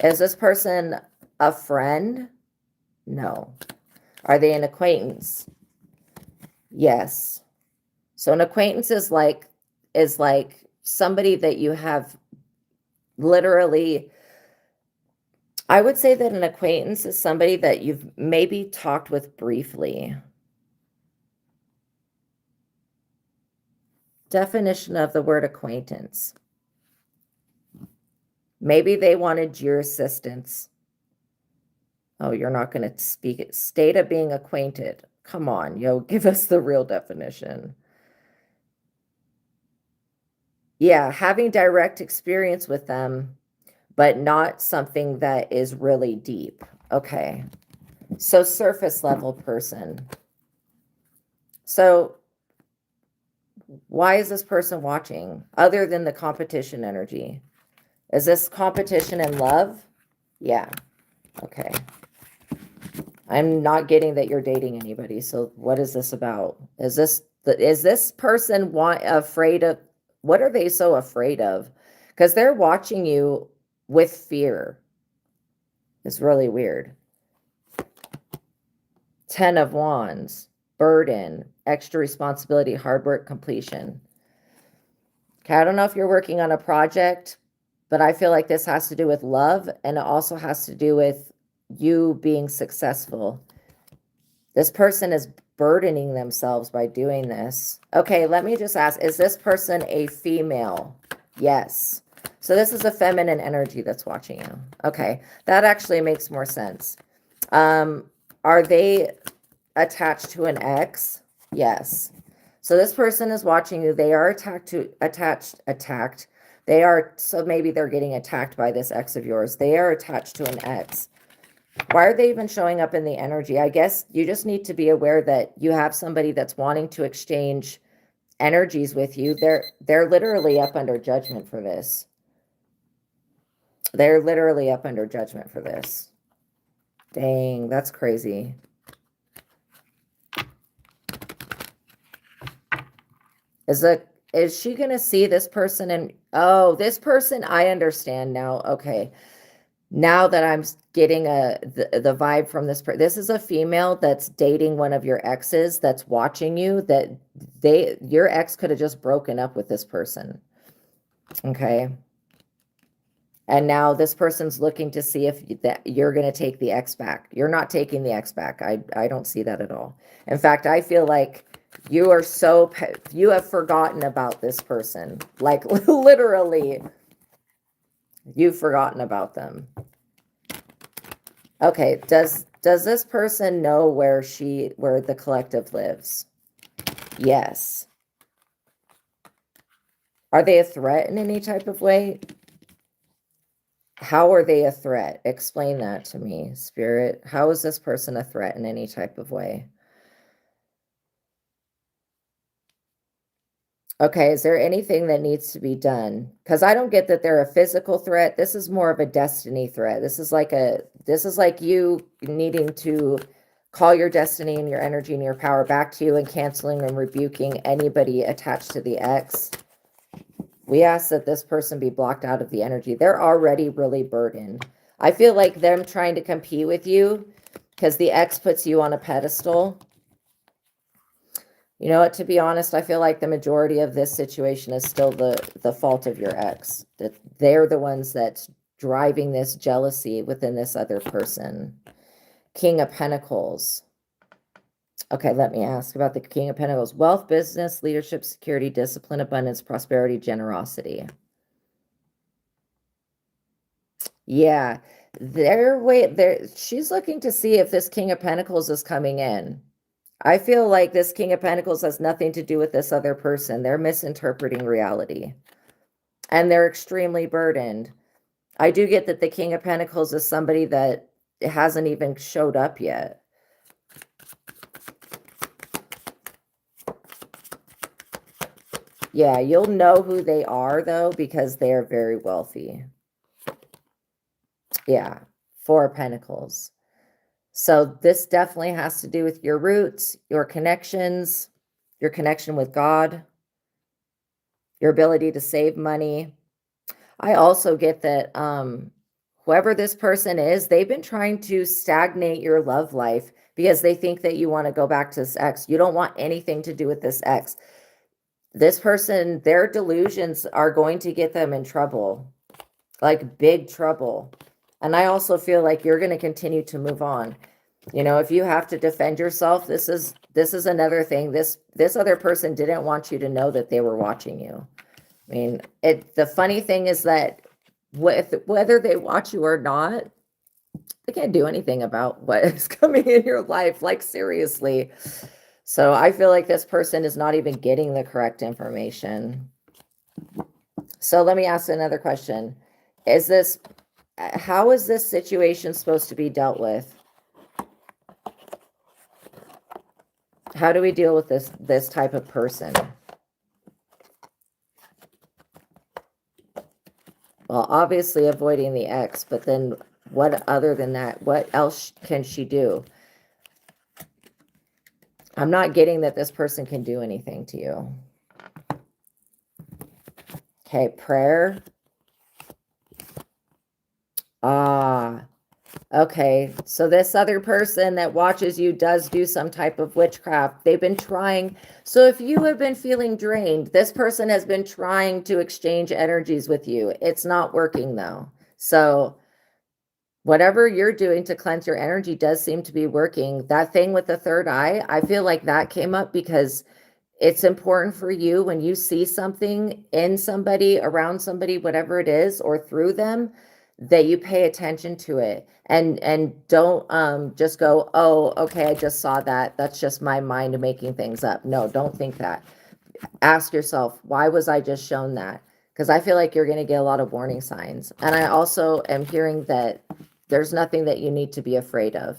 Is this person a friend? No. Are they an acquaintance? Yes. So an acquaintance is like somebody that you have literally, I would say that an acquaintance is somebody that you've maybe talked with briefly. Definition of the word acquaintance. Maybe they wanted your assistance. Oh, you're not going to speak it. State of being acquainted. Come on, give us the real definition. Yeah, having direct experience with them, but not something that is really deep. Okay. So surface level person. So why is this person watching other than the competition energy? Is this competition in love? Yeah. Okay. I'm not getting that you're dating anybody. So what is this about? Is this person afraid of, what are they so afraid of? Because they're watching you with fear. It's really weird. 10 of Wands, burden, extra responsibility, hard work, completion. Okay, I don't know if you're working on a project, but I feel like this has to do with love, and it also has to do with you being successful. This person is burdening themselves by doing this. Okay, let me just ask, is this person a female? Yes. So this is a feminine energy that's watching you. Okay, that actually makes more sense. Are they attached to an ex? Yes. So this person is watching you. They are attacked. They are, so maybe they're getting attacked by this ex of yours. They are attached to an ex. Why are they even showing up in the energy? I guess you just need to be aware that you have somebody that's wanting to exchange energies with you. They're literally up under judgment for this. They're literally up under judgment for this. Dang, that's crazy. Is she going to see this person? And oh, this person, I understand now. Okay. Now that I'm getting the vibe from this person, this is a female that's dating one of your exes that's watching you, that your ex could have just broken up with this person. Okay. And now this person's looking to see if you're going to take the ex back. You're not taking the ex back. I don't see that at all. In fact, I feel like you have forgotten about this person. Like literally, you've forgotten about them. Okay, does this person know where the collective lives? Yes. Are they a threat in any type of way? How are they a threat? Explain that to me, Spirit. How is this person a threat in any type of way? Okay, is there anything that needs to be done? Because I don't get that they're a physical threat. This is more of a destiny threat. This is like you needing to call your destiny and your energy and your power back to you, and canceling and rebuking anybody attached to the ex. We ask that this person be blocked out of the energy. They're already really burdened. I feel like them trying to compete with you because the ex puts you on a pedestal. You know what, to be honest, I feel like the majority of this situation is still the fault of your ex. That they're the ones that's driving this jealousy within this other person. King of Pentacles. Okay, let me ask about the King of Pentacles. Wealth, business, leadership, security, discipline, abundance, prosperity, generosity. Yeah, she's looking to see if this King of Pentacles is coming in. I feel like this King of Pentacles has nothing to do with this other person. They're misinterpreting reality. And they're extremely burdened. I do get that the King of Pentacles is somebody that hasn't even showed up yet. Yeah, you'll know who they are, though, because they are very wealthy. Yeah, 4 of Pentacles. So this definitely has to do with your roots, your connections, your connection with God, your ability to save money. I also get that whoever this person is, they've been trying to stagnate your love life because they think that you want to go back to this ex. You don't want anything to do with this ex. This person, their delusions are going to get them in trouble, like big trouble. And I also feel like you're going to continue to move on. You know, if you have to defend yourself, this is another thing. This other person didn't want you to know that they were watching you. I mean, the funny thing is that whether they watch you or not, they can't do anything about what is coming in your life, like seriously. So I feel like this person is not even getting the correct information. So let me ask another question. How is this situation supposed to be dealt with? How do we deal with this type of person? Well, obviously avoiding the ex, but then what other than that? What else can she do? I'm not getting that this person can do anything to you. Okay, prayer. Okay, so this other person that watches you does do some type of witchcraft. They've been trying. So if you have been feeling drained, this person has been trying to exchange energies with you. It's not working though. So whatever you're doing to cleanse your energy does seem to be working. That thing with the third eye, I feel like that came up because it's important for you when you see something in somebody, around somebody, whatever it is, or through them, that you pay attention to it and don't just go, oh, okay, I just saw that. That's just my mind making things up. No, don't think that. Ask yourself, why was I just shown that? Because I feel like you're going to get a lot of warning signs. And I also am hearing that there's nothing that you need to be afraid of.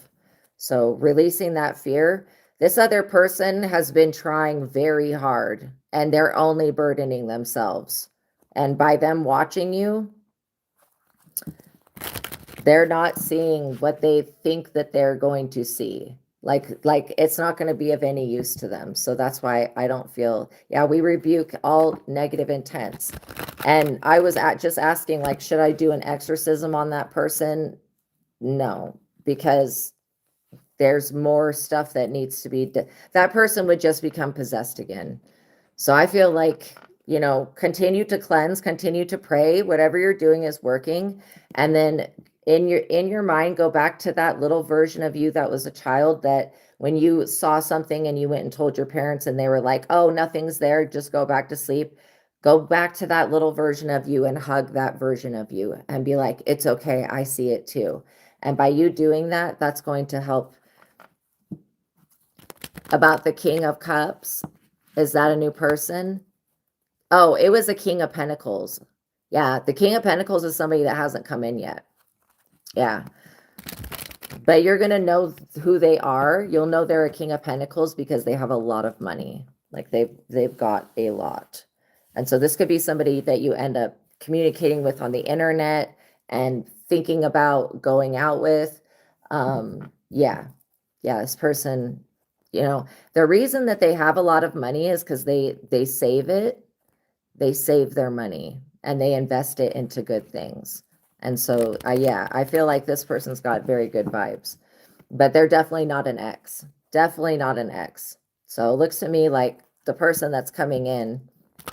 So releasing that fear. This other person has been trying very hard and they're only burdening themselves. And by them watching you, they're not seeing what they think that they're going to see. Like it's not going to be of any use to them. So that's why I don't feel, yeah, we rebuke all negative intents. And I was just asking, like, should I do an exorcism on that person? No, because there's more stuff that needs to be, that person would just become possessed again. So I feel like, you know, continue to cleanse, continue to pray, whatever you're doing is working. And then in your mind, go back to that little version of you that was a child, that when you saw something and you went and told your parents and they were like, oh, nothing's there, just go back to sleep. Go back to that little version of you and hug that version of you and be like, it's okay, I see it too. And by you doing that, that's going to help. About the King of Cups, is that a new person? Oh, it was a King of Pentacles. Yeah, the King of Pentacles is somebody that hasn't come in yet. Yeah. But you're going to know who they are. You'll know they're a King of Pentacles because they have a lot of money. Like they've got a lot. And so this could be somebody that you end up communicating with on the internet and thinking about going out with. Yeah, this person, you know, the reason that they have a lot of money is because they save it. They save their money and they invest it into good things. And so, yeah, I feel like this person's got very good vibes, but they're definitely not an ex. Definitely not an ex. So it looks to me like the person that's coming in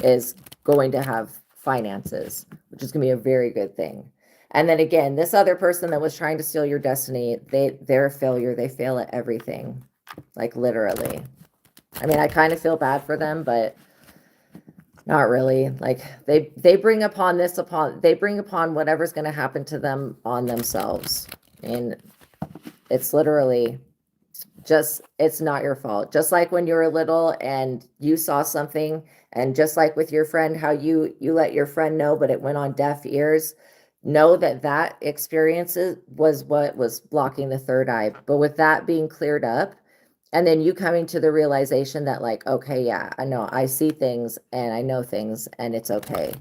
is going to have finances, which is going to be a very good thing. And then again, this other person that was trying to steal your destiny, they're a failure. They fail at everything, like literally. I mean, I kind of feel bad for them, but not really. Like they bring upon whatever's going to happen to them on themselves. And it's literally just, it's not your fault. Just like when you were little and you saw something, and just like with your friend, how you let your friend know, but it went on deaf ears. Know that experience was what was blocking the third eye. But with that being cleared up, and then you coming to the realization that, like, okay, yeah, I know, I see things and I know things and it's okay.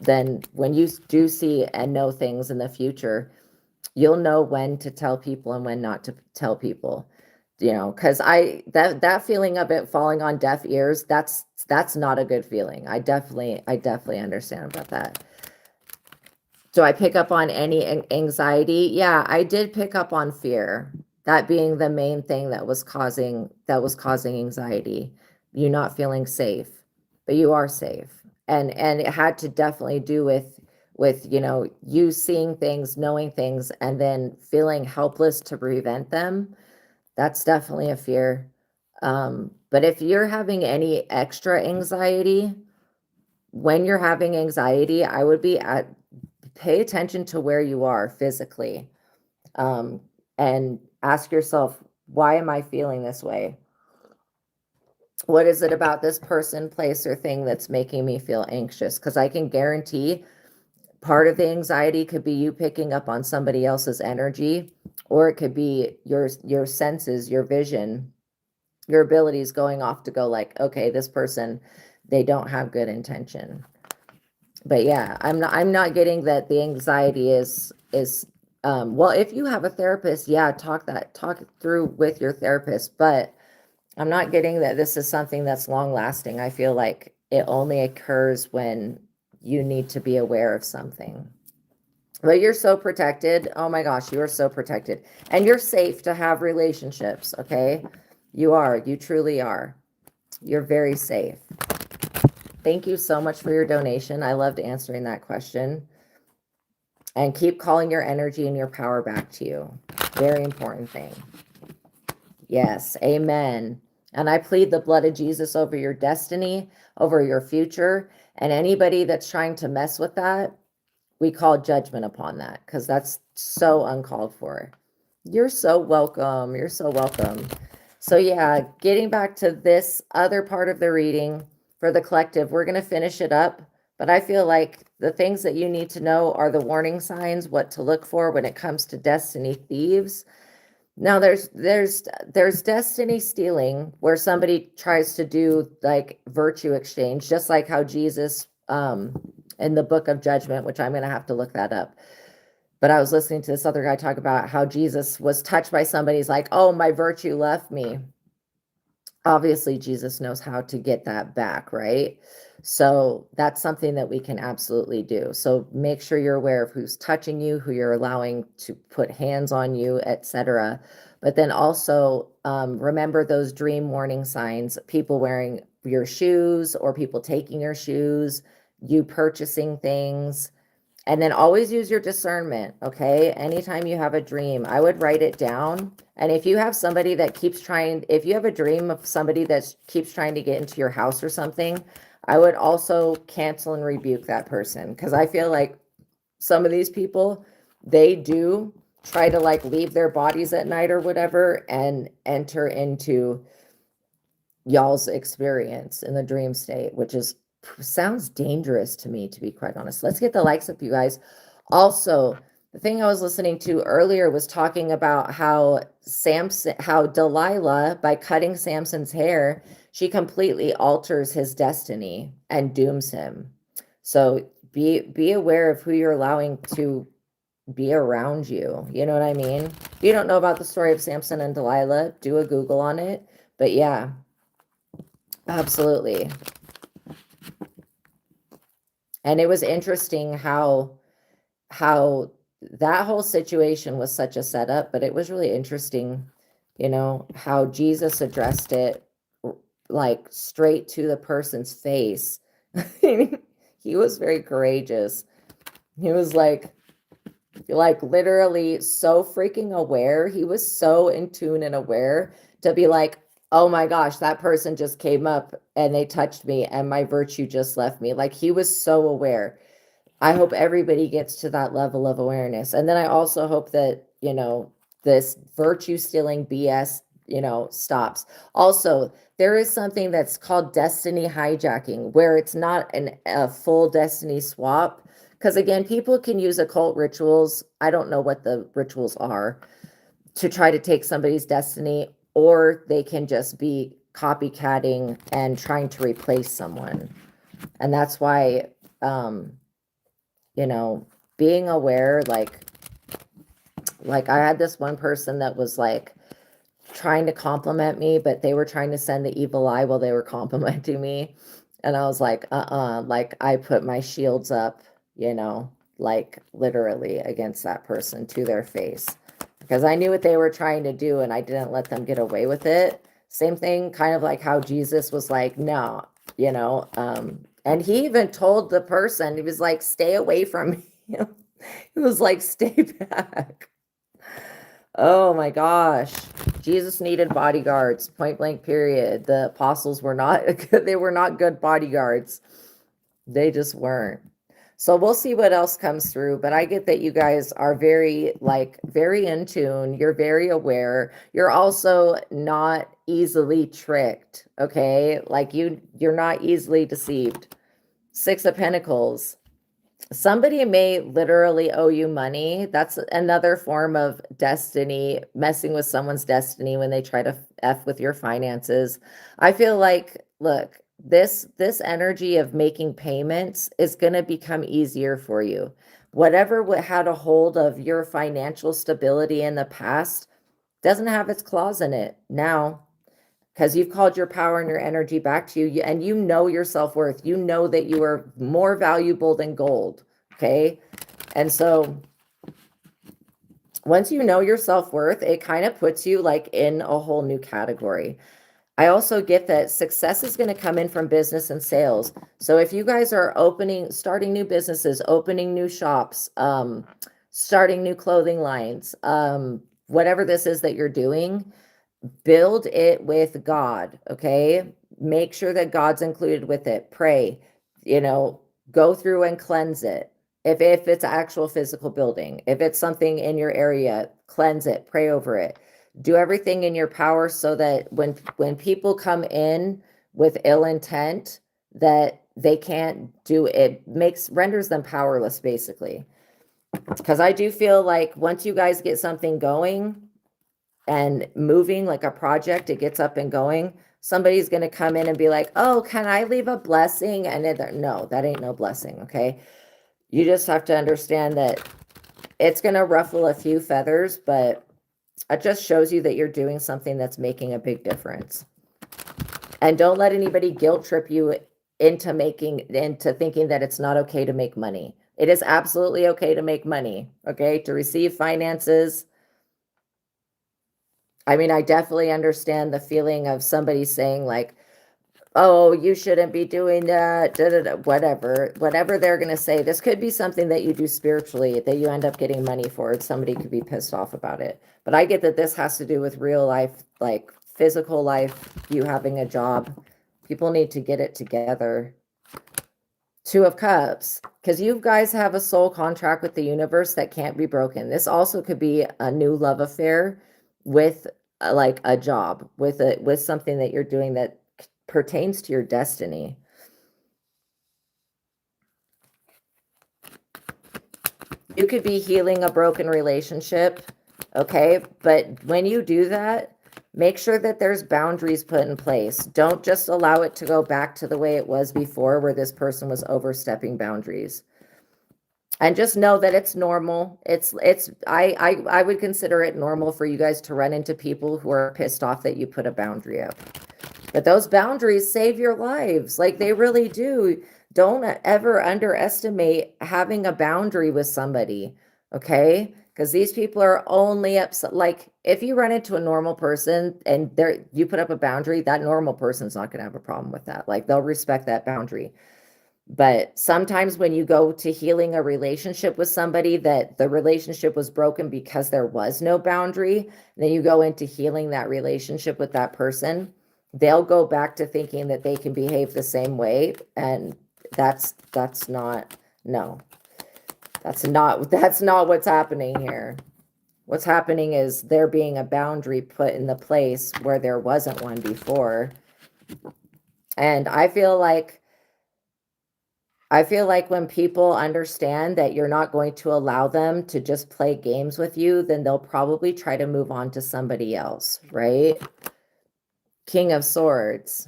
Then when you do see and know things in the future, you'll know when to tell people and when not to tell people, you know, because that feeling of it falling on deaf ears, that's not a good feeling. I definitely understand about that. Do I pick up on any anxiety? Yeah, I did pick up on fear. That being the main thing that was causing anxiety. You not feeling safe, but you are safe. And it had to definitely do with, you know, you seeing things, knowing things, and then feeling helpless to prevent them. That's definitely a fear. But if you're having any extra anxiety, when you're having anxiety, I would pay attention to where you are physically, and ask yourself, why am I feeling this way? What is it about this person, place, or thing that's making me feel anxious? Because I can guarantee part of the anxiety could be you picking up on somebody else's energy, or it could be your senses, your vision, your abilities going off to go like, okay, this person, they don't have good intention. But yeah, I'm not getting that the anxiety is well, if you have a therapist, yeah, talk through with your therapist. But I'm not getting that this is something that's long lasting. I feel like it only occurs when you need to be aware of something. But you're so protected. Oh my gosh, you are so protected. And you're safe to have relationships, okay? You are. You truly are. You're very safe. Thank you so much for your donation. I loved answering that question. And keep calling your energy and your power back to you. Very important thing. Yes, amen. And I plead the blood of Jesus over your destiny, over your future, and anybody that's trying to mess with that, we call judgment upon that because that's so uncalled for. You're so welcome. You're so welcome. So yeah, getting back to this other part of the reading for the collective, we're going to finish it up. But I feel like the things that you need to know are the warning signs, what to look for when it comes to destiny thieves. Now there's destiny stealing where somebody tries to do like virtue exchange, just like how Jesus in the book of judgment, which I'm going to have to look that up. But I was listening to this other guy talk about how Jesus was touched by somebody. He's like, oh, my virtue left me. Obviously, Jesus knows how to get that back, right? So that's something that we can absolutely do. So make sure you're aware of who's touching you, who you're allowing to put hands on you, etc. But then also remember those dream warning signs, people wearing your shoes or people taking your shoes, you purchasing things. And then always use your discernment, okay? Anytime you have a dream, I would write it down. And if you have somebody that keeps trying, if you have a dream of somebody that keeps trying to get into your house or something, I would also cancel and rebuke that person. Because I feel like some of these people, they do try to like leave their bodies at night or whatever and enter into y'all's experience in the dream state, which is sounds dangerous to me, to be quite honest. Let's get the likes up, you guys. Also, the thing I was listening to earlier was talking about how Delilah, by cutting Samson's hair, she alters his destiny and dooms him. So be aware of who you're allowing to be around you. You know what I mean? If you don't know about the story of Samson and Delilah, do a Google on it. But yeah, absolutely. And it was interesting how that whole situation was such a setup, but it was really interesting, how Jesus addressed it like straight to the person's face. He was very courageous. He was like literally so freaking aware. He was so in tune and aware to be like, oh my gosh, that person just came up and they touched me and my virtue just left me. Like he was so aware. I hope everybody gets to that level of awareness. And then I also hope that, this virtue stealing BS, stops. Also, there is something that's called destiny hijacking, where it's not a full destiny swap. Because again, people can use occult rituals. I don't know what the rituals are to try to take somebody's destiny, or they can just be copycatting and trying to replace someone. And that's why, being aware, like I had this one person that was like trying to compliment me, but they were trying to send the evil eye while they were complimenting me. And I was like, like I put my shields up, like literally against that person to their face, because I knew what they were trying to do and I didn't let them get away with it. Same thing, kind of like how Jesus was like, no, and he even told the person, he was like, stay away from me. He was like, stay back. Oh my gosh. Jesus needed bodyguards, point blank period. The apostles were not, they were not good bodyguards. They just weren't. So we'll see what else comes through, but I get that you guys are very in tune. You're very aware. You're also not easily tricked, okay? Like you're not easily deceived. 6 of Pentacles. Somebody may literally owe you money. That's another form of destiny, messing with someone's destiny when they try to F with your finances. I feel like, look, this energy of making payments is going to become easier for you. Whatever had a hold of your financial stability in the past doesn't have its claws in it now. because you've called your power and your energy back to you, and you know your self-worth. You know that you are more valuable than gold, okay? And so once you know your self-worth, it kind of puts you like in a whole new category. I also get that success is going to come in from business and sales. So if you guys are starting new businesses, opening new shops, starting new clothing lines, whatever this is that you're doing, build it with God, okay? Make sure that God's included with it. Pray, go through and cleanse it. If it's actual physical building, if it's something in your area, cleanse it, pray over it. Do everything in your power so that when people come in with ill intent, that they can't do it, renders them powerless, basically. Because I do feel like once you guys get something going and moving, like a project, it gets up and going, somebody's going to come in and be like, oh, can I leave a blessing? And no, that ain't no blessing, okay? You just have to understand that it's going to ruffle a few feathers, but it just shows you that you're doing something that's making a big difference. And don't let anybody guilt trip you into thinking that it's not okay to make money. It is absolutely okay to make money, okay? To receive finances. I mean, I definitely understand the feeling of somebody saying like, oh, you shouldn't be doing that, whatever they're going to say. This could be something that you do spiritually that you end up getting money for. Somebody could be pissed off about it. But I get that this has to do with real life, like physical life, you having a job. People need to get it together. Two of Cups, because you guys have a soul contract with the universe that can't be broken. This also could be a new love affair with like a job, with something that you're doing that pertains to your destiny. You could be healing a broken relationship, okay? But when you do that, make sure that there's boundaries put in place. Don't just allow it to go back to the way it was before, where this person was overstepping boundaries. And just know that it's normal. I would consider it normal for you guys to run into people who are pissed off that you put a boundary up. But those boundaries save your lives. Like, they really do. Don't ever underestimate having a boundary with somebody, okay? Because these people are only upset. Like, if you run into a normal person and you put up a boundary, that normal person's not going to have a problem with that. Like, they'll respect that boundary. But sometimes when you go to healing a relationship with somebody, that the relationship was broken because there was no boundary, and then you go into healing that relationship with that person, they'll go back to thinking that they can behave the same way. And that's not what's happening here. What's happening is there being a boundary put in the place where there wasn't one before. And I feel like when people understand that you're not going to allow them to just play games with you, then they'll probably try to move on to somebody else, right? King of Swords.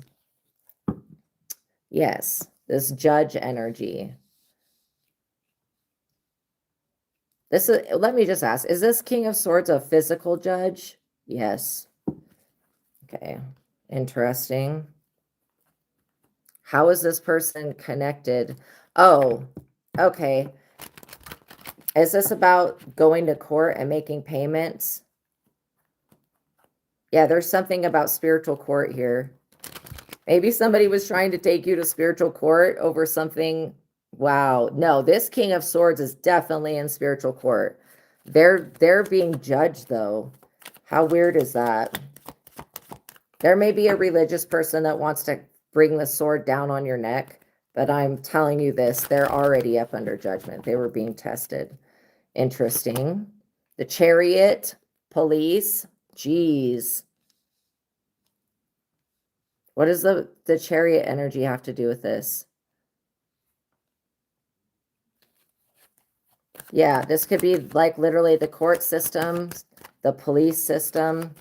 Yes, this judge energy. Let me just ask, is this King of Swords a physical judge? Yes. Okay, interesting. How is this person connected? Oh, okay. Is this about going to court and making payments? Yeah, there's something about spiritual court here. Maybe somebody was trying to take you to spiritual court over something. Wow. No, this King of Swords is definitely in spiritual court. They're being judged, though. How weird is that? There may be a religious person that wants to bring the sword down on your neck, but I'm telling you this, they're already up under judgment. They were being tested. Interesting. The Chariot, police. Jeez. What does the Chariot energy have to do with this? Yeah, this could be like literally the court system, the police system.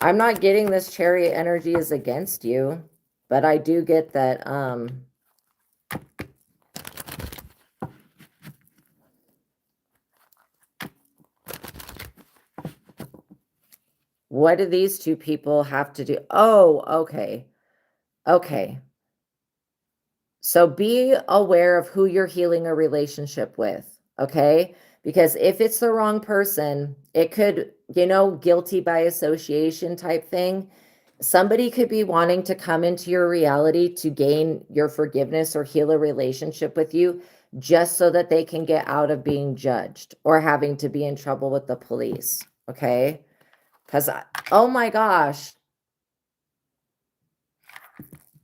I'm not getting this Chariot energy is against you, but I do get that What do these two people have to do? Oh, okay. Okay. So be aware of who you're healing a relationship with, okay? Because if it's the wrong person, it could, guilty by association type thing. Somebody could be wanting to come into your reality to gain your forgiveness or heal a relationship with you just so that they can get out of being judged or having to be in trouble with the police, okay? Because, oh my gosh.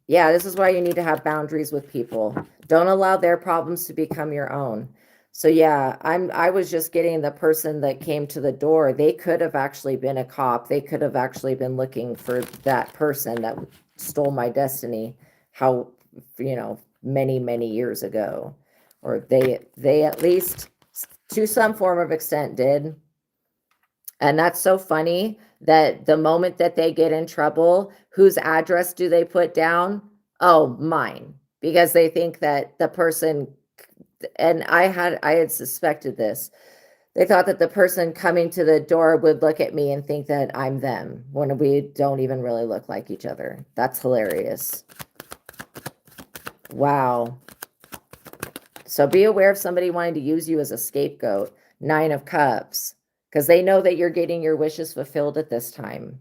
Yeah, this is why you need to have boundaries with people. Don't allow their problems to become your own. So yeah, I was just getting the person that came to the door. They could have actually been a cop. They could have actually been looking for that person that stole my destiny. How, many, many years ago. Or they at least to some form of extent did. And that's so funny that the moment that they get in trouble, whose address do they put down? Oh, mine. Because they think that the person, and I had suspected this. They thought that the person coming to the door would look at me and think that I'm them when we don't even really look like each other. That's hilarious. Wow. So be aware of somebody wanting to use you as a scapegoat. 9 of Cups. Because they know that you're getting your wishes fulfilled at this time,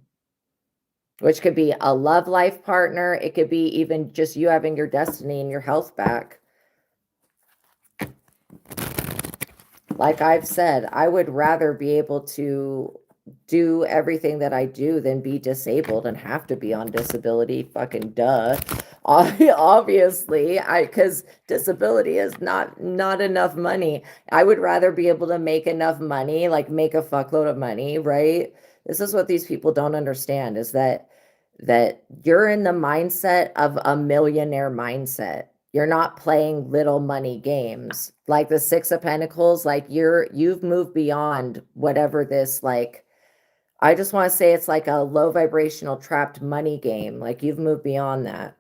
which could be a love life partner. It could be even just you having your destiny and your health back. Like I've said, I would rather be able to do everything that I do than be disabled and have to be on disability. Fucking duh. Obviously, because disability is not enough money. I would rather be able to make enough money, like make a fuckload of money, right? This is what these people don't understand, is that you're in the mindset of a millionaire mindset. You're not playing little money games. Like the 6 of Pentacles, like you've moved beyond whatever this, like, I just want to say it's like a low vibrational trapped money game. Like you've moved beyond that.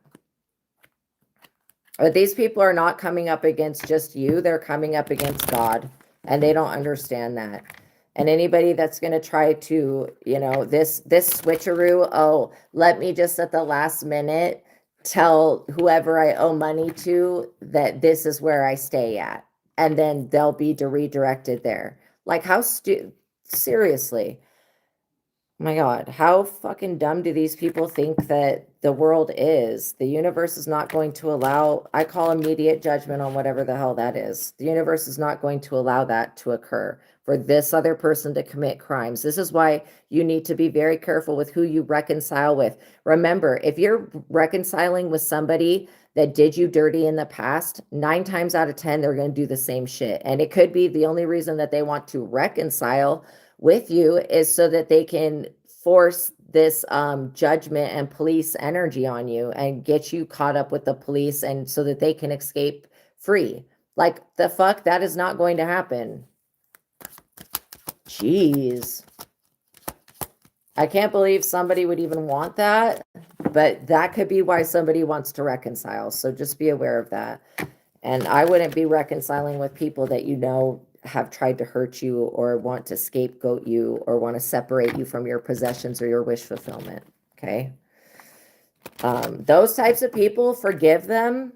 But these people are not coming up against just you. They're coming up against God, and they don't understand that. And anybody that's going to try to, this switcheroo, oh, let me just at the last minute tell whoever I owe money to that this is where I stay at. And then they'll be redirected there. Like how seriously. Oh my God, how fucking dumb do these people think that the world is? The universe is not going to allow, I call immediate judgment on whatever the hell that is. The universe is not going to allow that to occur for this other person to commit crimes. This is why you need to be very careful with who you reconcile with. Remember, if you're reconciling with somebody that did you dirty in the past, 9 times out of 10, they're going to do the same shit. And it could be the only reason that they want to reconcile with you is so that they can force this judgment and police energy on you and get you caught up with the police, and so that they can escape free. Like the fuck, that is not going to happen. Jeez. I can't believe somebody would even want that, but that could be why somebody wants to reconcile. So just be aware of that. And I wouldn't be reconciling with people that have tried to hurt you or want to scapegoat you or want to separate you from your possessions or your wish fulfillment. Okay. Those types of people, forgive them,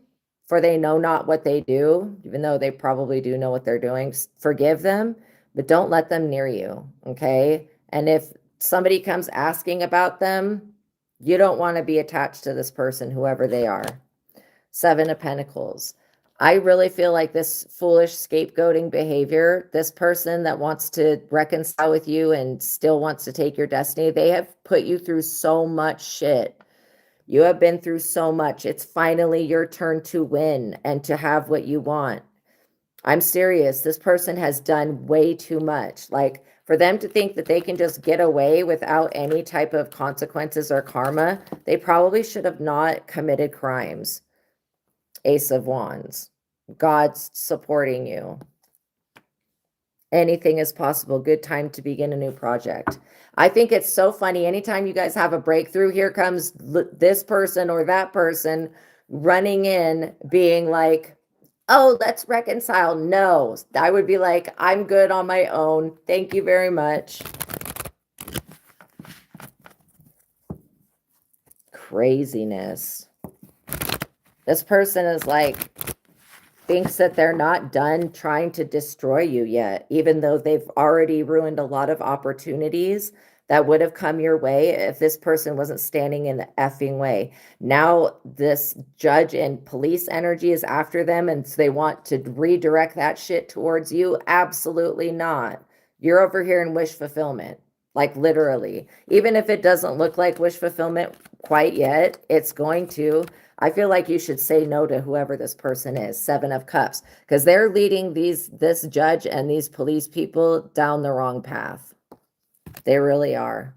for they know not what they do, even though they probably do know what they're doing. Forgive them, but don't let them near you. Okay. And if somebody comes asking about them, you don't want to be attached to this person, whoever they are. 7 of Pentacles. I really feel like this foolish scapegoating behavior, this person that wants to reconcile with you and still wants to take your destiny, they have put you through so much shit. You have been through so much. It's finally your turn to win and to have what you want. I'm serious. This person has done way too much. Like, for them to think that they can just get away without any type of consequences or karma, they probably should have not committed crimes. Ace of Wands. God's supporting you. Anything is possible. Good time to begin a new project. I think it's so funny. Anytime you guys have a breakthrough, here comes this person or that person running in being like, oh, let's reconcile. No, I would be like, I'm good on my own. Thank you very much. craziness. This person is like, thinks that they're not done trying to destroy you yet, even though they've already ruined a lot of opportunities that would have come your way if this person wasn't standing in the effing way. Now this judge and police energy is after them, and so they want to redirect that shit towards you. Absolutely not. You're over here in wish fulfillment, like literally. Even if it doesn't look like wish fulfillment quite yet, it's going to. I feel like you should say no to whoever this person is, 7 of Cups, because they're leading this judge and these police people down the wrong path. They really are.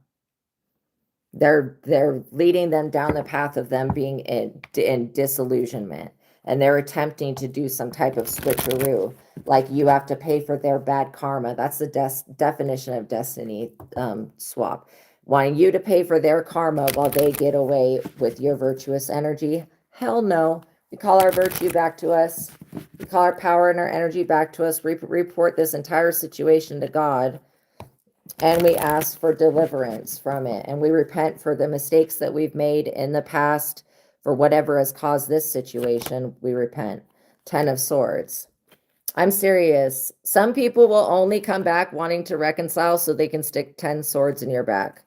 They're leading them down the path of them being in disillusionment, and they're attempting to do some type of switcheroo, like you have to pay for their bad karma. That's the definition of destiny swap. Wanting you to pay for their karma while they get away with your virtuous energy. Hell no. We call our virtue back to us. We call our power and our energy back to us. Report this entire situation to God. And we ask for deliverance from it. And we repent for the mistakes that we've made in the past. For whatever has caused this situation, we repent. 10 of Swords. I'm serious. Some people will only come back wanting to reconcile so they can stick 10 swords in your back.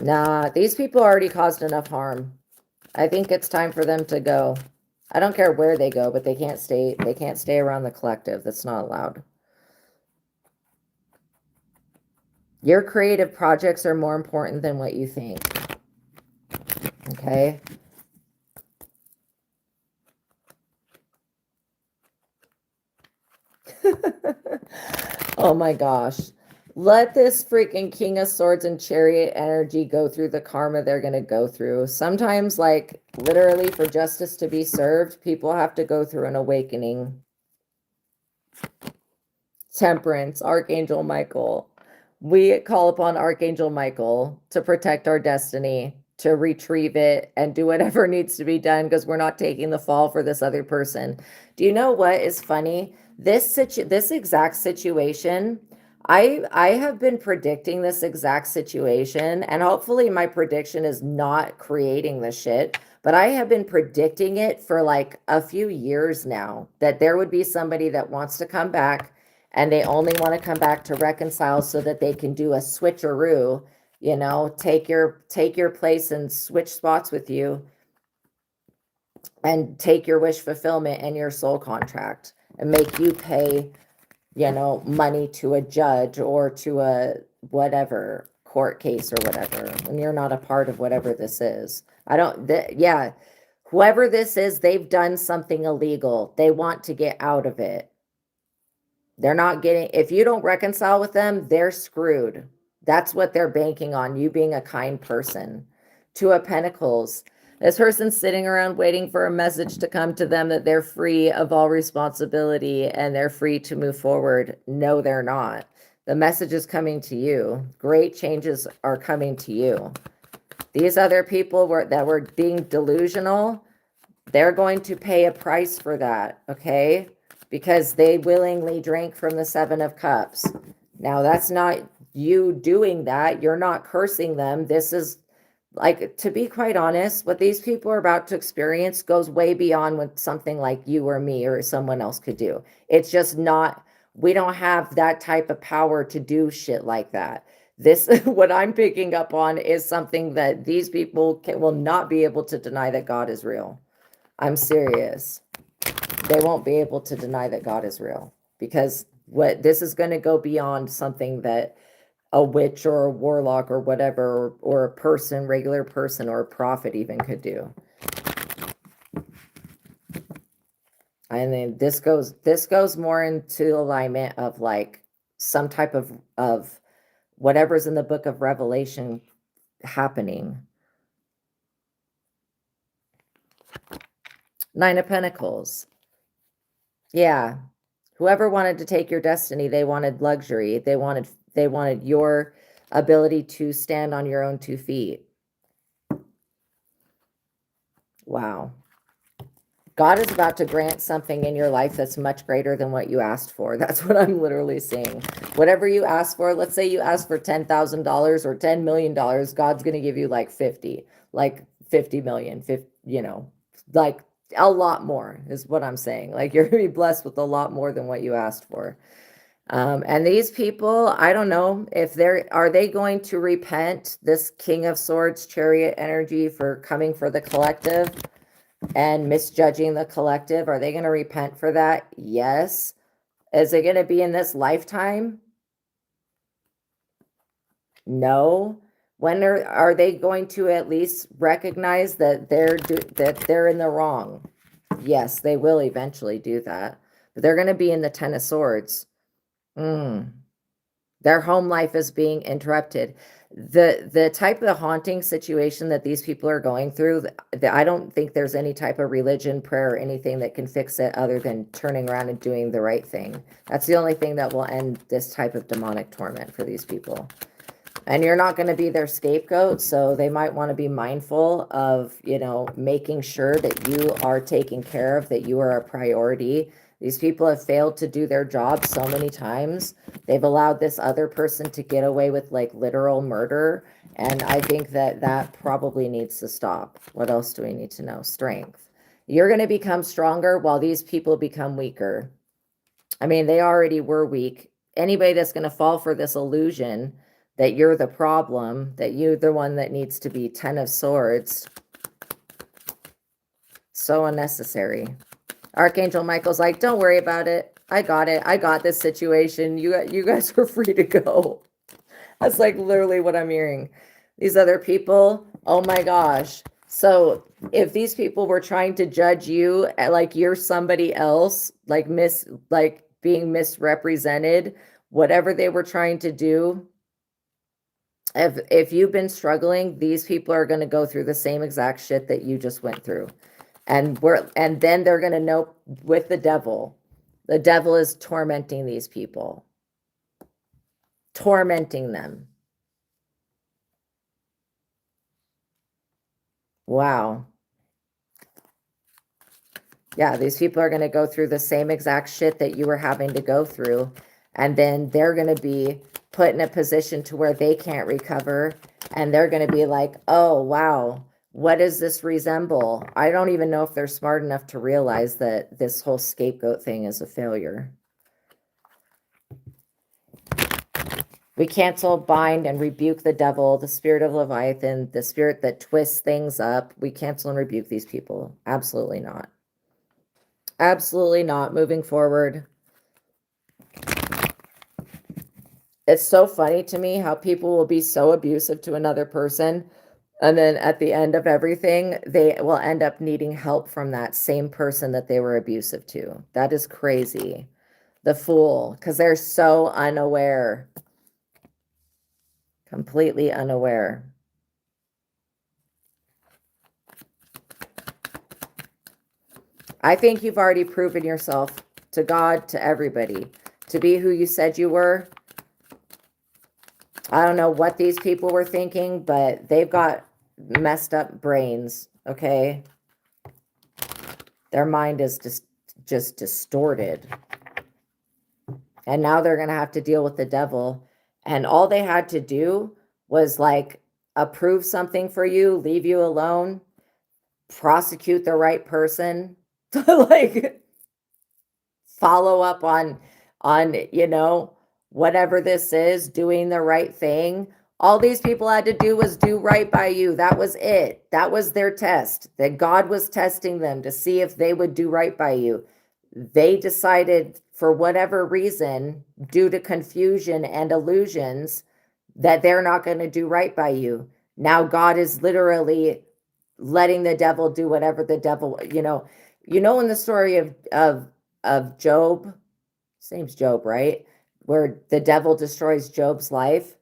Nah, these people already caused enough harm. I think it's time for them to go. I don't care where they go, but they can't stay around the collective. That's not allowed. Your creative projects are more important than what you think. Okay? Oh my gosh. Let this freaking King of Swords and Chariot energy go through the karma they're going to go through. Sometimes, like, literally for justice to be served, people have to go through an awakening. Temperance, Archangel Michael. We call upon Archangel Michael to protect our destiny, to retrieve it, and do whatever needs to be done, because we're not taking the fall for this other person. Do you know what is funny? This exact situation, I have been predicting this exact situation, and hopefully my prediction is not creating the shit, but I have been predicting it for like a few years now, that there would be somebody that wants to come back, and they only want to come back to reconcile so that they can do a switcheroo, you know, take your place and switch spots with you, and take your wish fulfillment and your soul contract, and make you pay, you know, money to a judge or to a whatever court case or whatever, when you're not a part of whatever this is. Yeah, whoever this is, they've done something illegal. They want to get out of it. They're not getting, if you don't reconcile with them, they're screwed. That's what they're banking on, you being a kind person. 2 of Pentacles. This person's sitting around waiting for a message to come to them that they're free of all responsibility and they're free to move forward. No, they're not. The message is coming to you. Great changes are coming to you. These other people that were being delusional, they're going to pay a price for that, okay? Because they willingly drank from the 7 of Cups. Now, that's not you doing that. You're not cursing them. This is, like, to be quite honest, what these people are about to experience goes way beyond what something like you or me or someone else could do. It's just not, we don't have that type of power to do shit like that. This, what I'm picking up on, is something that these people will not be able to deny, that God is real. I'm serious. They won't be able to deny that God is real, because this is going to go beyond something that a witch or a warlock or whatever, or a person, regular person, or a prophet even could do. And then this goes more into alignment of like some type of whatever's in the book of Revelation happening. 9 of Pentacles. Yeah. Whoever wanted to take your destiny, they wanted luxury. They wanted your ability to stand on your own 2 feet. Wow. God is about to grant something in your life that's much greater than what you asked for. That's what I'm literally seeing. Whatever you ask for, let's say you ask for $10,000 or $10 million, God's going to give you like 50 million, 50, like a lot more is what I'm saying. Like you're going to be blessed with a lot more than what you asked for. And these people, I don't know if are they going to repent, this King of Swords chariot energy, for coming for the collective and misjudging the collective? Are they going to repent for that? Yes. Is it going to be in this lifetime? No. When are they going to at least recognize that they're in the wrong? Yes, they will eventually do that. But they're going to be in the Ten of Swords. Their home life is being interrupted. The type of haunting situation that these people are going through, I don't think there's any type of religion, prayer, or anything that can fix it other than turning around and doing the right thing. That's the only thing that will end this type of demonic torment for these people. And you're not going to be their scapegoat, so they might want to be mindful of, making sure that you are taken care of, that you are a priority. These people have failed to do their job so many times. They've allowed this other person to get away with like literal murder. And I think that probably needs to stop. What else do we need to know? Strength. You're going to become stronger while these people become weaker. I mean, they already were weak. Anybody that's going to fall for this illusion that you're the problem, that you're the one that needs to be Ten of Swords, so unnecessary. Archangel Michael's like, don't worry about it. I got it. I got this situation. You guys are free to go. That's like literally what I'm hearing. These other people, oh my gosh. So if these people were trying to judge you like you're somebody else, like being misrepresented, whatever they were trying to do, if you've been struggling, these people are going to go through the same exact shit that you just went through. And then they're going to know with the devil is tormenting these people, tormenting them. Wow. Yeah, these people are going to go through the same exact shit that you were having to go through. And then they're going to be put in a position to where they can't recover. And they're going to be like, oh, wow. What does this resemble? I don't even know if they're smart enough to realize that this whole scapegoat thing is a failure. We cancel, bind, and rebuke the devil, the spirit of Leviathan, the spirit that twists things up. We cancel and rebuke these people. Absolutely not. Absolutely not. Moving forward. It's so funny to me how people will be so abusive to another person. And then at the end of everything, they will end up needing help from that same person that they were abusive to. That is crazy. The fool, because they're so unaware. Completely unaware. I think you've already proven yourself to God, to everybody, to be who you said you were. I don't know what these people were thinking, but they've got messed up brains, okay? Their mind is just distorted. And now they're going to have to deal with the devil. And all they had to do was like approve something for you, leave you alone, prosecute the right person, like follow up on, whatever this is, doing the right thing. All these people had to do was do right by you. That was it. That was their test. That God was testing them to see if they would do right by you. They decided, for whatever reason, due to confusion and illusions, that they're not going to do right by you. Now God is literally letting the devil do whatever the devil, in the story of Job, his name's Job, right? Where the devil destroys Job's life.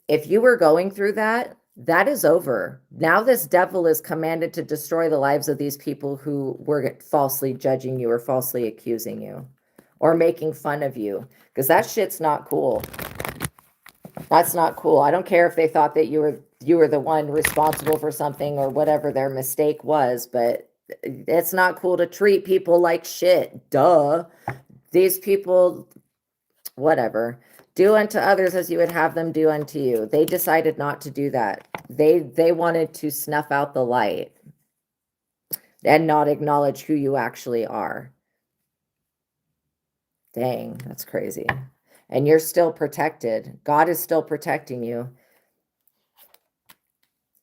If you were going through that, that is over. Now this devil is commanded to destroy the lives of these people who were falsely judging you or falsely accusing you or making fun of you, because that shit's not cool. That's not cool. I don't care if they thought that you were the one responsible for something or whatever their mistake was, but it's not cool to treat people like shit. Duh. These people, whatever. Do unto others as you would have them do unto you. They decided not to do that. They wanted to snuff out the light and not acknowledge who you actually are. Dang, that's crazy. And you're still protected. God is still protecting you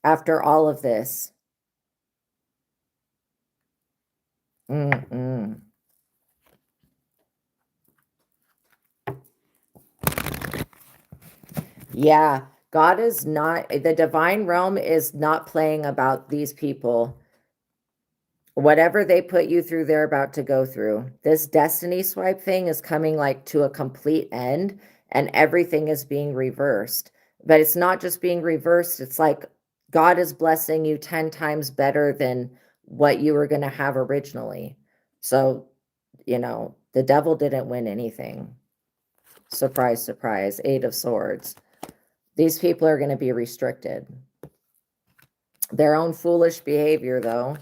after all of this. Yeah, God is not, the divine realm is not playing about these people. Whatever they put you through, they're about to go through. This destiny swipe thing is coming like to a complete end, and everything is being reversed. But it's not just being reversed. It's like God is blessing you 10 times better than what you were going to have originally. So, you know, the devil didn't win anything. Surprise, surprise. 8 of Swords. These people are going to be restricted. Their own foolish behavior, though.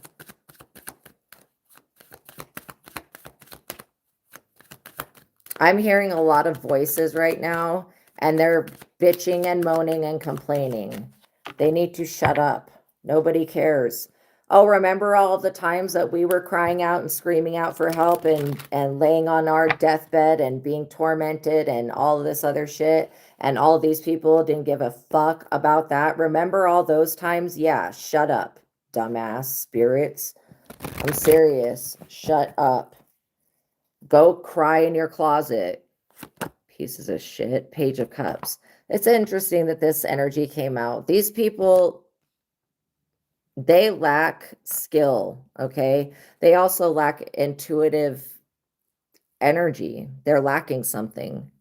I'm hearing a lot of voices right now, and they're bitching and moaning and complaining. They need to shut up. Nobody cares. Oh, remember all of the times that we were crying out and screaming out for help and laying on our deathbed and being tormented and all of this other shit, and all of these people didn't give a fuck about that? Remember all those times? Yeah, shut up, dumbass spirits. I'm serious. Shut up. Go cry in your closet. Pieces of shit. Page of Cups. It's interesting that this energy came out. These people, they lack skill, okay? They also lack intuitive energy. They're lacking something.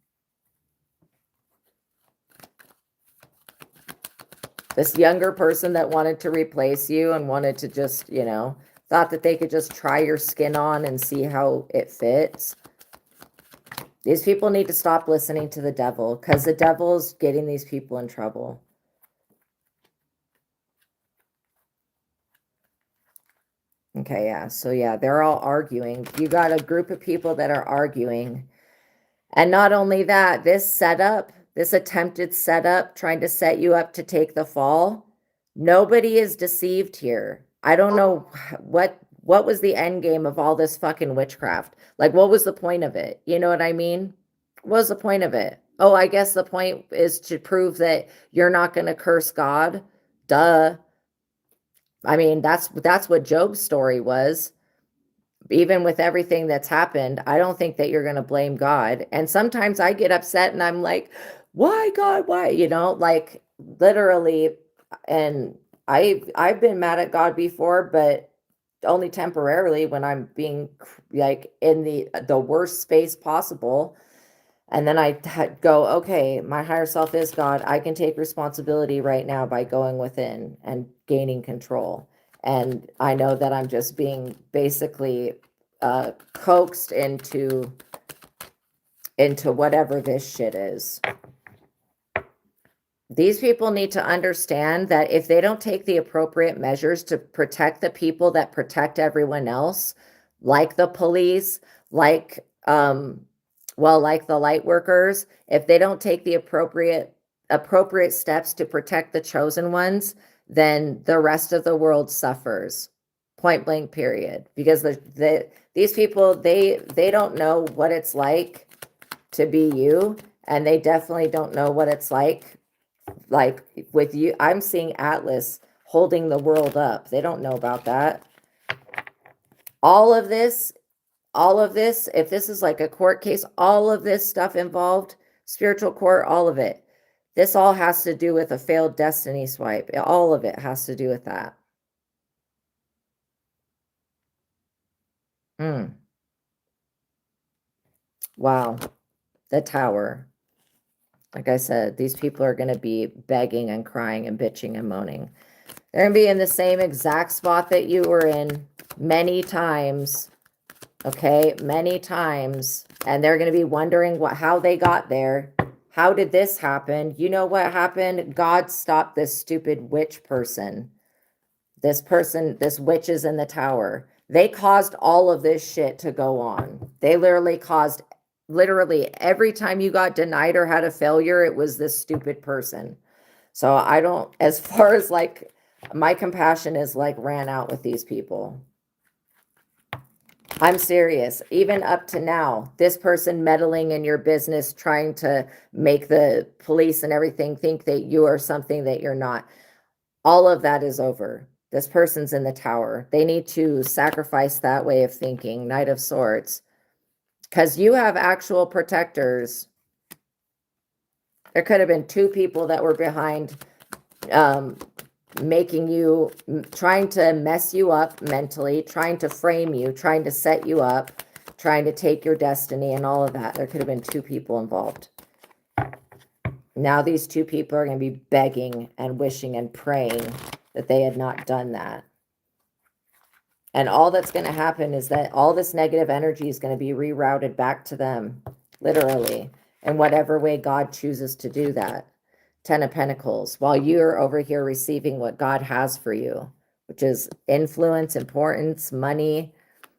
This younger person that wanted to replace you and wanted to just, you know, thought that they could just try your skin on and see how it fits. These people need to stop listening to the devil, because the devil's getting these people in trouble. Okay, yeah. So yeah, they're all arguing. You got a group of people that are arguing. And not only that, this setup, this attempted setup, trying to set you up to take the fall, nobody is deceived here. I don't know what was the end game of all this fucking witchcraft. Like, what was the point of it? You know what I mean? What was the point of it? Oh, I guess the point is to prove that you're not going to curse God. Duh. I mean, that's what Job's story was. Even with everything that's happened, I don't think that you're going to blame God. And sometimes I get upset and I'm like, why God? Why? You know, like literally. And I've been mad at God before, but only temporarily, when I'm being like in the worst space possible. And then I go, okay, my higher self is God. I can take responsibility right now by going within and gaining control. And I know that I'm just being basically coaxed into whatever this shit is. These people need to understand that if they don't take the appropriate measures to protect the people that protect everyone else, like the police, like like the light workers, if they don't take the appropriate steps to protect the chosen ones, then the rest of the world suffers. Point blank, period. Because these people, they don't know what it's like to be you, and they definitely don't know what it's like with you. I'm seeing Atlas holding the world up. They don't know about that. All of this, if this is like a court case, all of this stuff involved, spiritual court, all of it, this all has to do with a failed destiny swipe. All of it has to do with that. Wow. The Tower. Like I said, these people are going to be begging and crying and bitching and moaning. They're going to be in the same exact spot that you were in many times. Okay, many times. And they're going to be wondering how they got there. How did this happen? You know what happened? God stopped this stupid witch person. This person, this witch is in the tower. They caused all of this shit to go on. They literally caused, literally every time you got denied or had a failure, it was this stupid person. So I don't, as far as like, my compassion is like ran out with these people. I'm serious. Even up to now, this person meddling in your business, trying to make the police and everything think that you are something that you're not. All of that is over. This person's in the tower. They need to sacrifice that way of thinking, Knight of Swords, because you have actual protectors. There could have been two people that were behind making you, trying to mess you up mentally, trying to frame you, trying to set you up, trying to take your destiny and all of that. There could have been two people involved. Now these two people are going to be begging and wishing and praying that they had not done that. And all that's going to happen is that all this negative energy is going to be rerouted back to them, literally, in whatever way God chooses to do that. 10 of Pentacles, while you're over here receiving what God has for you, which is influence, importance, money,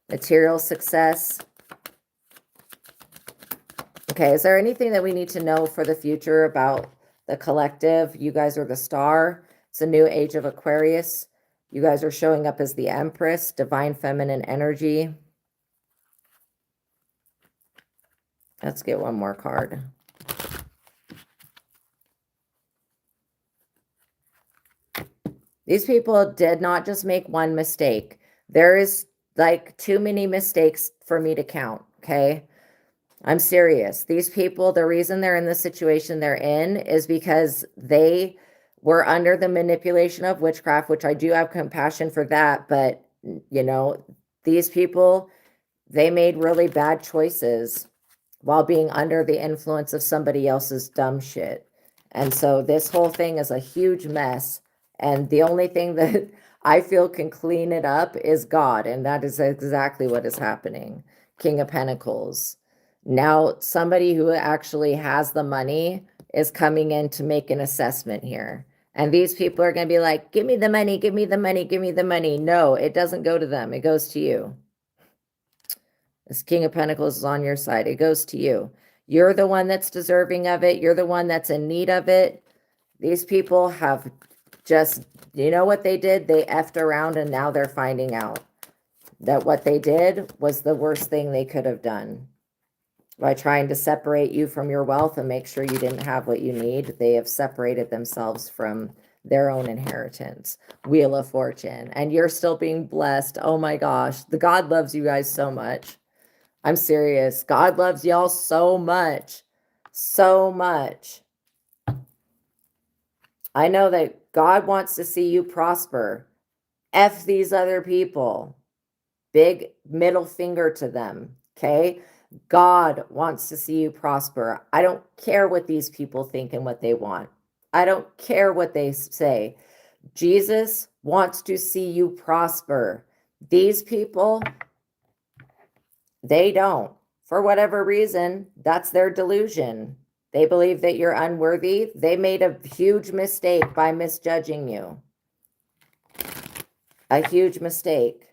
material success. Okay, is there anything that we need to know for the future about the collective? You guys are the star. It's a new age of Aquarius. You guys are showing up as the Empress, divine feminine energy. Let's get one more card. These people did not just make one mistake. There is like too many mistakes for me to count, okay? I'm serious. These people, the reason they're in the situation they're in is because they were under the manipulation of witchcraft, which I do have compassion for that. But, you know, these people, they made really bad choices while being under the influence of somebody else's dumb shit. And so this whole thing is a huge mess. And the only thing that I feel can clean it up is God. And that is exactly what is happening. King of Pentacles. Now, somebody who actually has the money is coming in to make an assessment here. And these people are going to be like, give me the money, give me the money, give me the money. No, it doesn't go to them. It goes to you. This King of Pentacles is on your side. It goes to you. You're the one that's deserving of it. You're the one that's in need of it. These people have just, you know what they did? They effed around and now they're finding out that what they did was the worst thing they could have done. By trying to separate you from your wealth and make sure you didn't have what you need, they have separated themselves from their own inheritance. Wheel of Fortune. And you're still being blessed. Oh my gosh. The God loves you guys so much. I'm serious. God loves y'all so much. So much. I know that God wants to see you prosper. F these other people. Big middle finger to them. Okay? God wants to see you prosper. I don't care what these people think and what they want. I don't care what they say. Jesus wants to see you prosper. These people, they don't. For whatever reason, that's their delusion. They believe that you're unworthy. They made a huge mistake by misjudging you. A huge mistake.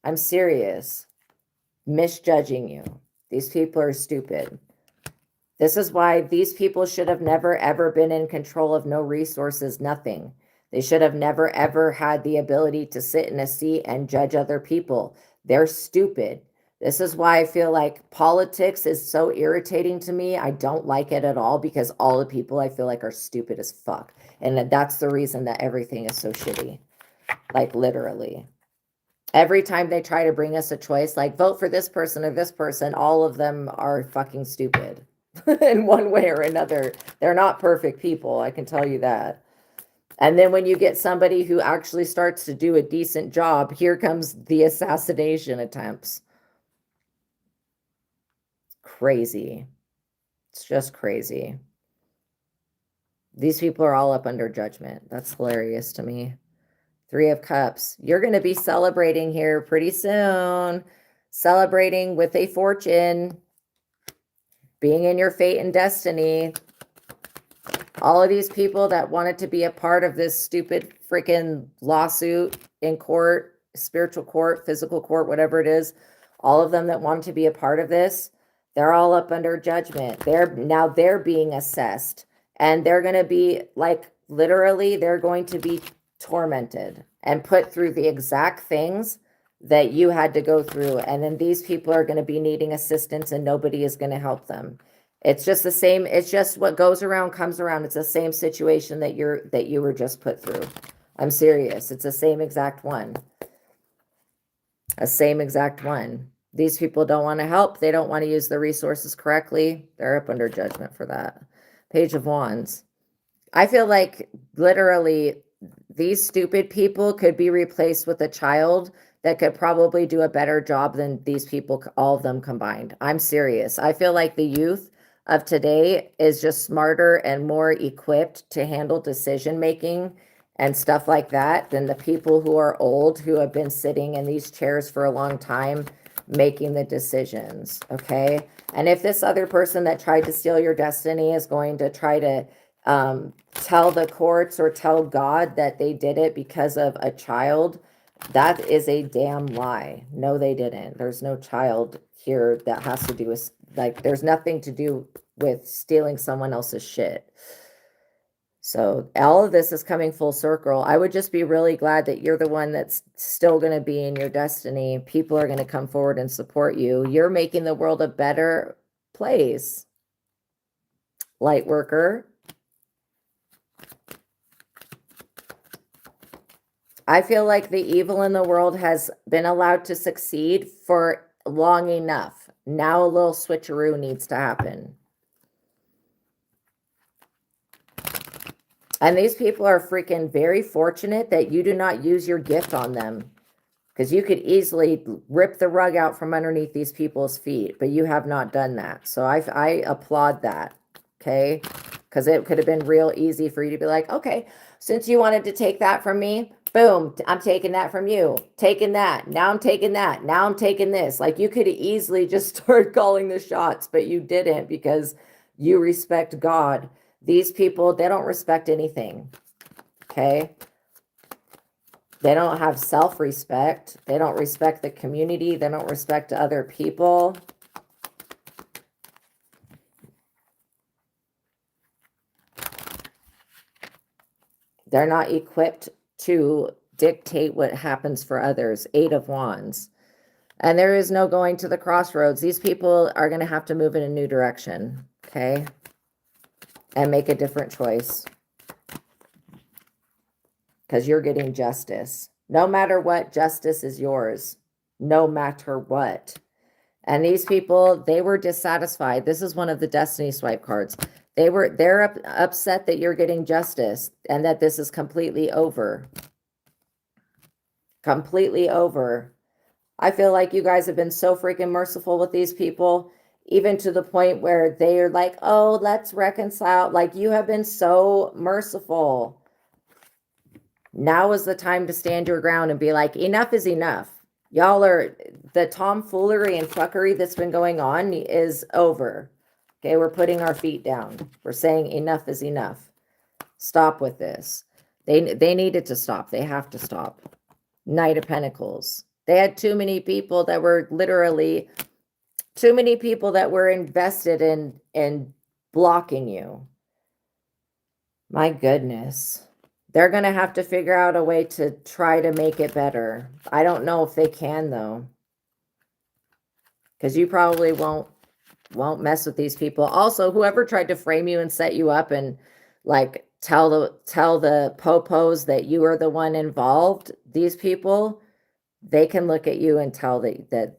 I'm serious. Misjudging you. These people are stupid. This is why these people should have never, ever been in control of no resources, nothing. They should have never, ever had the ability to sit in a seat and judge other people. They're stupid. This is why I feel like politics is so irritating to me. I don't like it at all because all the people I feel like are stupid as fuck. And that's the reason that everything is so shitty. Like literally. Every time they try to bring us a choice, like vote for this person or this person, all of them are fucking stupid in one way or another. They're not perfect people, I can tell you that. And then when you get somebody who actually starts to do a decent job, here comes the assassination attempts. Crazy. It's just crazy. These people are all up under judgment. That's hilarious to me. 3 of Cups. You're going to be celebrating here pretty soon. Celebrating with a fortune. Being in your fate and destiny. All of these people that wanted to be a part of this stupid freaking lawsuit in court, spiritual court, physical court, whatever it is, all of them that want to be a part of this, they're all up under judgment. They're being assessed, and they're going to be like, literally, they're going to be tormented and put through the exact things that you had to go through. And then these people are going to be needing assistance, and nobody is going to help them. It's just the same. It's just what goes around comes around. It's the same situation that you were just put through. I'm serious. It's the same exact one. A same exact one. These people don't want to help. They don't want to use the resources correctly. They're up under judgment for that. Page of Wands. I feel like literally these stupid people could be replaced with a child that could probably do a better job than these people, all of them combined. I'm serious. I feel like the youth of today is just smarter and more equipped to handle decision making and stuff like that than the people who are old, who have been sitting in these chairs for a long time making the decisions. Okay. And if this other person that tried to steal your destiny is going to try to tell the courts or tell God that they did it because of a child, that is a damn lie. No, they didn't. There's no child here that has to do with, like, there's nothing to do with stealing someone else's shit. So all of this is coming full circle. I would just be really glad that you're the one that's still going to be in your destiny. People are going to come forward and support you. You're making the world a better place. Light worker. I feel like the evil in the world has been allowed to succeed for long enough. Now a little switcheroo needs to happen. And these people are freaking very fortunate that you do not use your gift on them, because you could easily rip the rug out from underneath these people's feet, but you have not done that. So I applaud that, okay? Because it could have been real easy for you to be like, okay, since you wanted to take that from me, boom, I'm taking that from you, taking that, now I'm taking that, now I'm taking this. Like, you could easily just start calling the shots, but you didn't, because you respect God. These people, they don't respect anything, okay? They don't have self-respect. They don't respect the community. They don't respect other people. They're not equipped to dictate what happens for others. 8 of Wands. And there is no going to the crossroads. These people are going to have to move in a new direction, okay? And make a different choice. Because you're getting justice. No matter what, justice is yours. No matter what. And these people, they were dissatisfied. This is one of the Destiny Swipe cards. They're upset that you're getting justice and that this is completely over. Completely over. I feel like you guys have been so freaking merciful with these people, even to the point where they are like, oh, let's reconcile. Like, you have been so merciful. Now is the time to stand your ground and be like, enough is enough. Y'all are, the tomfoolery and fuckery that's been going on is over. Okay, we're putting our feet down. We're saying enough is enough. Stop with this. They needed to stop. They have to stop. Knight of Pentacles. They had too many people that were literally, too many people that were invested in blocking you. My goodness. They're going to have to figure out a way to try to make it better. I don't know if they can, though. Because you probably won't mess with these people. Also, whoever tried to frame you and set you up and like tell the popos that you are the one involved, these people, they can look at you and tell that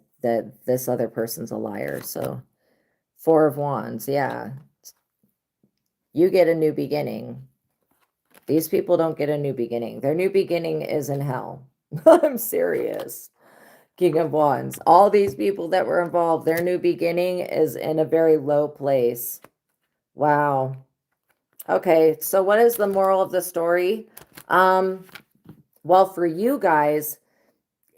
this other person's a liar. So 4 of Wands, yeah. You get a new beginning. These people don't get a new beginning. Their new beginning is in hell. I'm serious. King of Wands. All these people that were involved, their new beginning is in a very low place. Wow. Okay, so what is the moral of the story? Well, for you guys,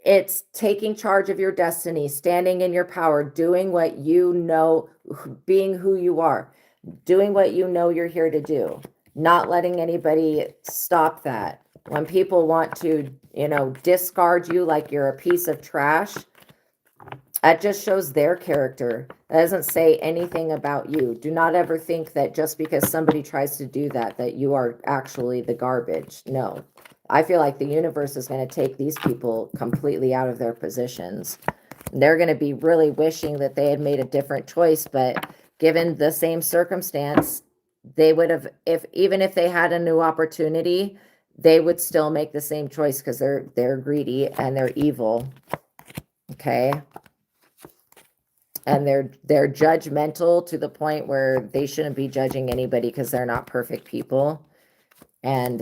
it's taking charge of your destiny, standing in your power, doing what you know, being who you are, doing what you know you're here to do, not letting anybody stop that. When people want to, you know, discard you like you're a piece of trash, that just shows their character. That doesn't say anything about you. Do not ever think that just because somebody tries to do that, that you are actually the garbage. No. I feel like the universe is going to take these people completely out of their positions. They're going to be really wishing that they had made a different choice, but given the same circumstance, they would have, even if they had a new opportunity, they would still make the same choice because they're greedy and they're evil. Okay. And they're judgmental to the point where they shouldn't be judging anybody because they're not perfect people. And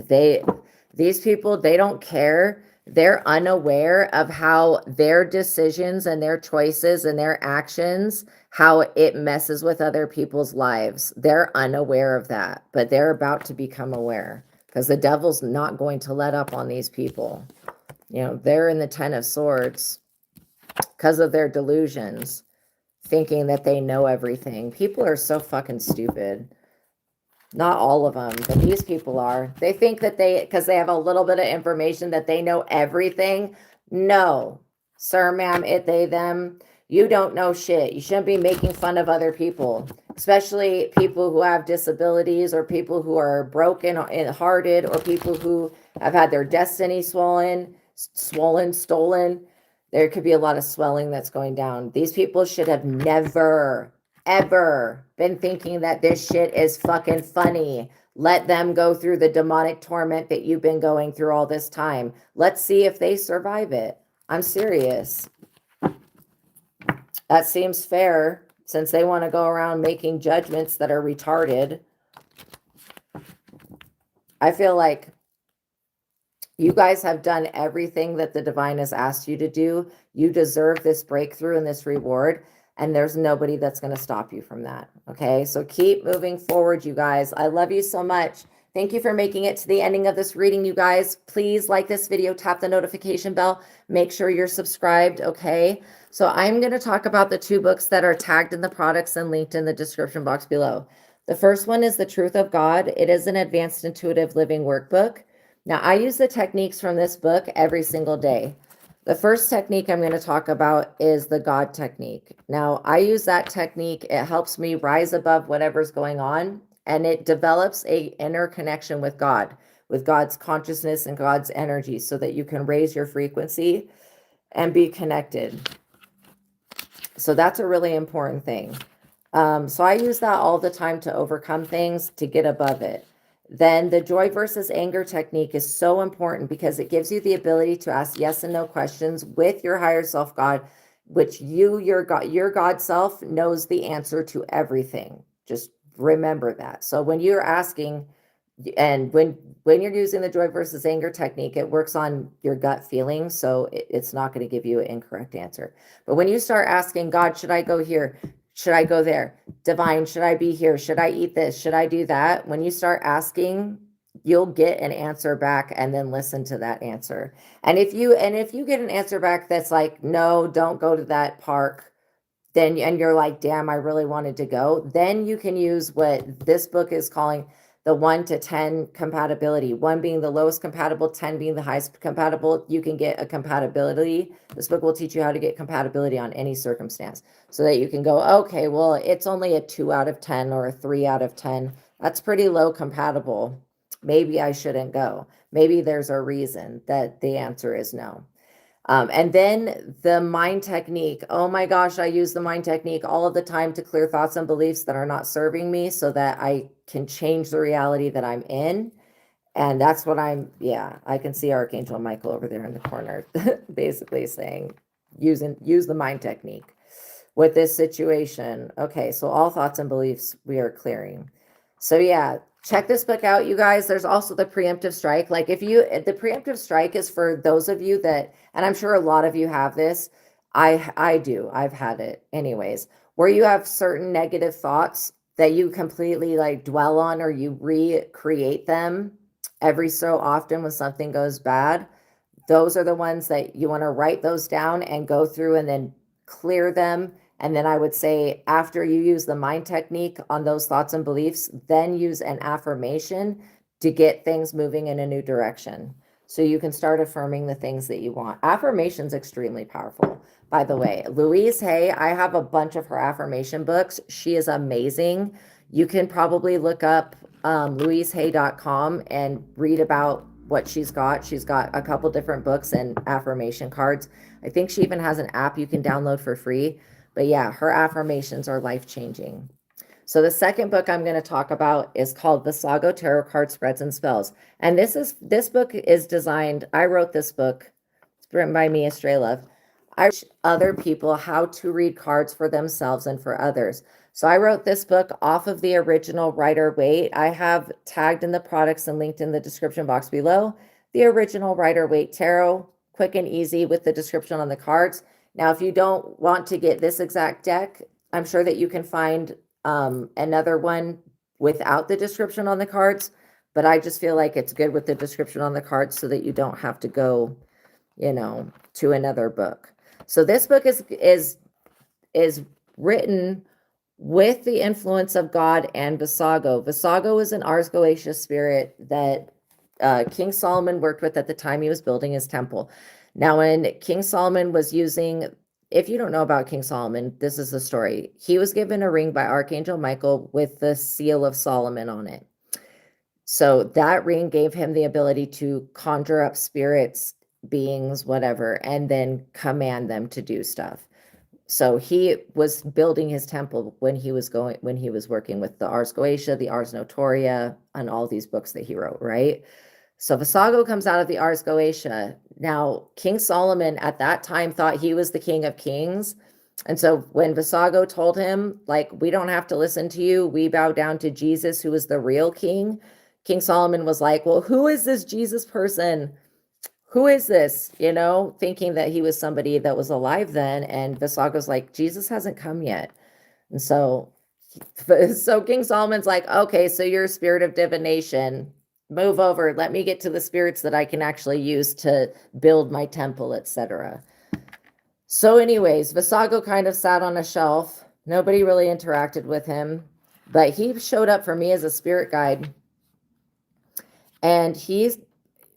these people, they don't care. They're unaware of how their decisions and their choices and their actions, how it messes with other people's lives. They're unaware of that, but they're about to become aware because the devil's not going to let up on these people. You know, they're in the 10 of Swords because of their delusions, thinking that they know everything. People are so fucking stupid. Not all of them, but these people are. They think that because they have a little bit of information, that they know everything. No, sir, ma'am, it, they, them. You don't know shit. You shouldn't be making fun of other people, especially people who have disabilities or people who are broken hearted or people who have had their destiny stolen. There could be a lot of swelling that's going down. These people should have never, ever been thinking that this shit is fucking funny. Let them go through the demonic torment that you've been going through all this time. Let's see if they survive it. I'm serious. That seems fair since they want to go around making judgments that are retarded. I feel like you guys have done everything that the divine has asked you to do. You deserve this breakthrough and this reward, and there's nobody that's going to stop you from that. Okay, so keep moving forward, you guys. I love you so much. Thank you for making it to the ending of this reading, you guys. Please like this video, tap the notification bell, make sure you're subscribed, okay? So I'm going to talk about the 2 books that are tagged in the products and linked in the description box below. The first one is The Truth of God. It is an advanced intuitive living workbook. Now, I use the techniques from this book every single day. The first technique I'm going to talk about is the God technique. Now, I use that technique. It helps me rise above whatever's going on, and it develops an inner connection with God, with God's consciousness and God's energy so that you can raise your frequency and be connected. So that's a really important thing. So I use that all the time to overcome things, to get above it. Then the joy versus anger technique is so important because it gives you the ability to ask yes and no questions with your higher self God, which your God self knows the answer to everything. Just remember that. So when you're asking, and when you're using the joy versus anger technique, it works on your gut feeling. So it's not going to give you an incorrect answer. But when you start asking God, should I go here? Should I go there? Divine, should I be here? Should I eat this? Should I do that? When you start asking, you'll get an answer back and then listen to that answer. And if you get an answer back that's like, no, don't go to that park, then, and you're like, damn, I really wanted to go, then you can use what this book is calling the 1 to 10 compatibility, 1 being the lowest compatible, 10 being the highest compatible. You can get a compatibility. This book will teach you how to get compatibility on any circumstance so that you can go, okay, well, it's only a 2 out of 10 or a 3 out of 10. That's pretty low compatible. Maybe I shouldn't go. Maybe there's a reason that the answer is no. And then the mind technique. Oh my gosh, I use the mind technique all of the time to clear thoughts and beliefs that are not serving me so that I can change the reality that I'm in. And that's what I can see Archangel Michael over there in the corner, basically saying, use the mind technique with this situation. Okay, so all thoughts and beliefs we are clearing. So yeah, check this book out, you guys. There's also the preemptive strike. Like the preemptive strike is for those of you that, and I'm sure a lot of you have this. I do. I've had it anyways, where you have certain negative thoughts that you completely like dwell on, or you recreate them every so often when something goes bad. Those are the ones that you want to write those down and go through and then clear them. And then I would say, after you use the mind technique on those thoughts and beliefs, then use an affirmation to get things moving in a new direction. so you can start affirming the things that you want. Affirmation's extremely powerful. By the way, Louise Hay, I have a bunch of her affirmation books. She is amazing. You can probably look up louisehay.com and read about what she's got. She's got a couple different books and affirmation cards. I think she even has an app you can download for free. But yeah, her affirmations are life-changing. So the second book I'm going to talk about is called Vassago Tarot Card Spreads and Spells. And this book is designed, I wrote this book. It's written by me, Astraea. I teach other people how to read cards for themselves and for others. So I wrote this book off of the original Rider-Waite. I have tagged in the products and linked in the description box below the original Rider-Waite Tarot, quick and easy with the description on the cards. Now, if you don't want to get this exact deck, I'm sure that you can find another one without the description on the cards, but I just feel like it's good with the description on the cards so that you don't have to go, to another book. So this book is written with the influence of God and Vassago. Vassago is an Ars Goetia spirit that King Solomon worked with at the time he was building his temple. Now, when King Solomon was using, if you don't know about King Solomon, this is the story. He was given a ring by Archangel Michael with the seal of Solomon on it. So that ring gave him the ability to conjure up spirits, beings, whatever, and then command them to do stuff. So he was building his temple when he was working with the Ars Goetia, the Ars Notoria, and all these books that he wrote, right? So Vassago comes out of the Ars Goetia. Now, King Solomon at that time thought he was the king of kings. And so when Vassago told him, like, we don't have to listen to you, we bow down to Jesus, who is the real king, King Solomon was like, well, who is this Jesus person? Who is this? Thinking that he was somebody that was alive then. And Vassago's like, Jesus hasn't come yet. And so King Solomon's like, okay, so you're a spirit of divination. Move over. Let me get to the spirits that I can actually use to build my temple, etc. So anyways, Vassago kind of sat on a shelf. Nobody really interacted with him, but he showed up for me as a spirit guide. And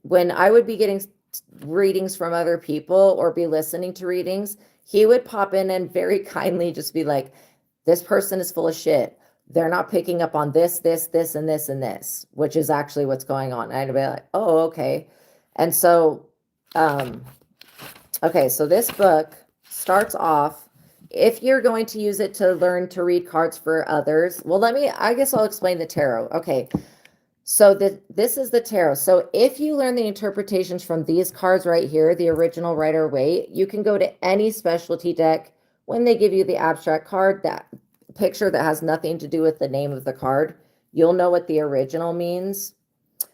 when I would be getting readings from other people or be listening to readings, he would pop in and very kindly just be like, this person is full of shit. They're not picking up on this, and this, and this, which is actually what's going on. And I'd be like, oh, okay. And so, okay, so this book starts off, if you're going to use it to learn to read cards for others, well, I guess I'll explain the tarot. Okay, so this is the tarot. So if you learn the interpretations from these cards right here, the original Rider-Waite, you can go to any specialty deck when they give you the abstract card, that picture that has nothing to do with the name of the card, you'll know what the original means.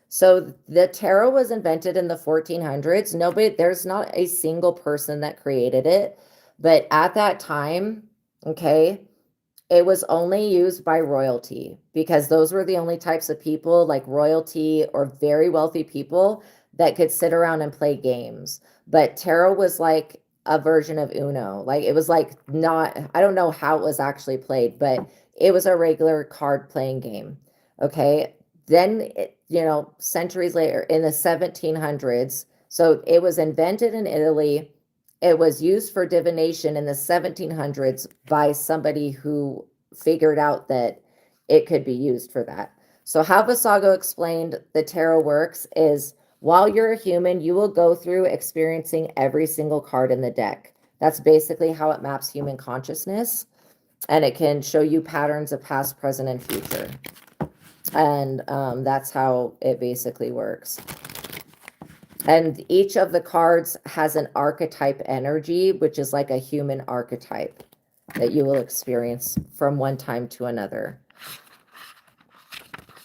So the tarot was invented in the 1400s. There's not a single person that created it, but at that time, okay, it was only used by royalty because those were the only types of people, like royalty or very wealthy people, that could sit around and play games. But tarot was like a version of Uno. Like it was like I don't know how it was actually played, but it was a regular card playing game. Okay. Then, centuries later in the 1700s, so it was invented in Italy. It was used for divination in the 1700s by somebody who figured out that it could be used for that. So how Vassago explained the tarot works is, while you're a human, you will go through experiencing every single card in the deck. That's basically how it maps human consciousness, and it can show you patterns of past, present, and future. And that's how it basically works. And each of the cards has an archetype energy, which is like a human archetype that you will experience from one time to another.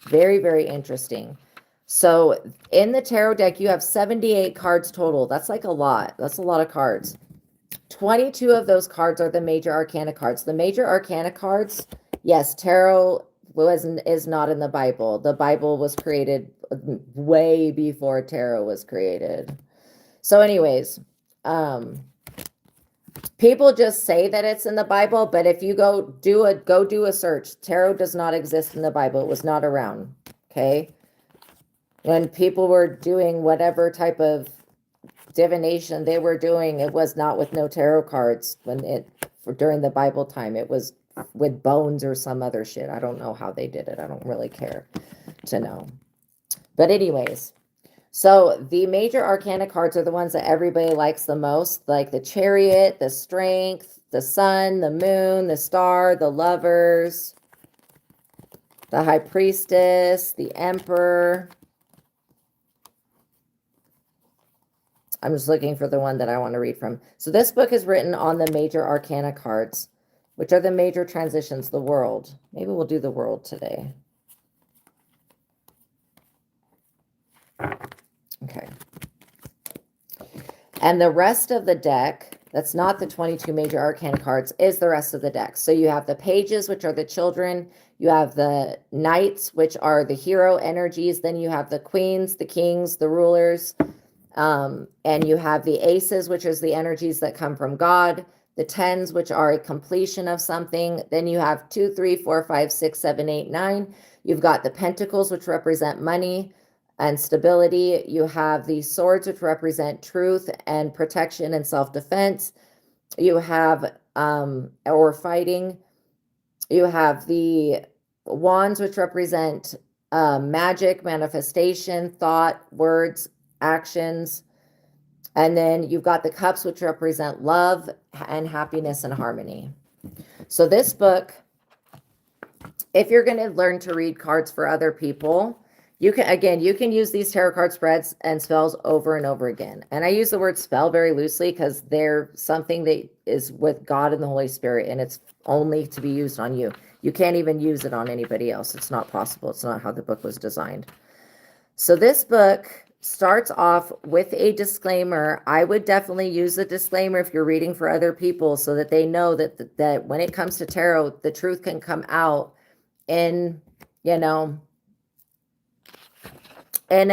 Very, very interesting. So in the tarot deck, you have 78 cards total. That's like a lot. That's a lot of cards. 22 of those cards are the major arcana cards. The major arcana cards, yes, tarot is not in the Bible. The Bible was created way before tarot was created. So anyways, people just say that it's in the Bible, but if you go do a search, tarot does not exist in the Bible. It was not around. Okay. When people were doing whatever type of divination they were doing, it was not with no tarot cards during the Bible time. It was with bones or some other shit. I don't know how they did it. I don't really care to know. But anyways, so the major arcana cards are the ones that everybody likes the most, like the Chariot, the Strength, the Sun, the Moon, the Star, the Lovers, the High Priestess, the Emperor. I'm just looking for the one that I want to read from. So this book is written on the major arcana cards, which are the major transitions, the world. Maybe we'll do the world today. Okay. And the rest of the deck, that's not the 22 major arcana cards, is the rest of the deck. So you have the pages, which are the children. You have the knights, which are the hero energies. Then you have the queens, the kings, the rulers. And you have the aces, which is the energies that come from God. The tens, which are a completion of something. Then you have 2, 3, 4, 5, 6, 7, 8, 9. You've got the pentacles, which represent money and stability. You have the swords, which represent truth and protection and self-defense. You have or fighting. You have the wands, which represent magic, manifestation, thought, words, actions. And then you've got the cups, which represent love and happiness and harmony. So this book, if you're going to learn to read cards for other people, you can use these tarot card spreads and spells over and over again. And I use the word spell very loosely because they're something that is with God and the Holy Spirit, and it's only to be used on you. You can't even use it on anybody else. It's not possible. It's not how the book was designed. So this book starts off with a disclaimer. I would definitely use a disclaimer if you're reading for other people so that they know that when it comes to tarot, the truth can come out in, in a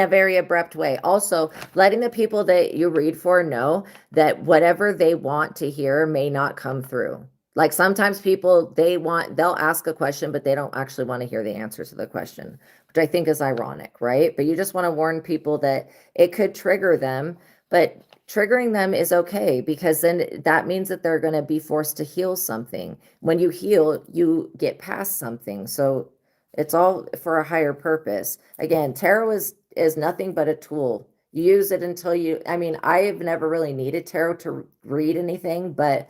very abrupt way. Also, letting the people that you read for know that whatever they want to hear may not come through. Like sometimes people, they'll ask a question, but they don't actually want to hear the answer to the question, which I think is ironic, right? But you just want to warn people that it could trigger them, but triggering them is okay because then that means that they're going to be forced to heal something. When you heal, you get past something. So it's all for a higher purpose. Again, tarot is nothing but a tool. You use it until I've never really needed tarot to read anything, but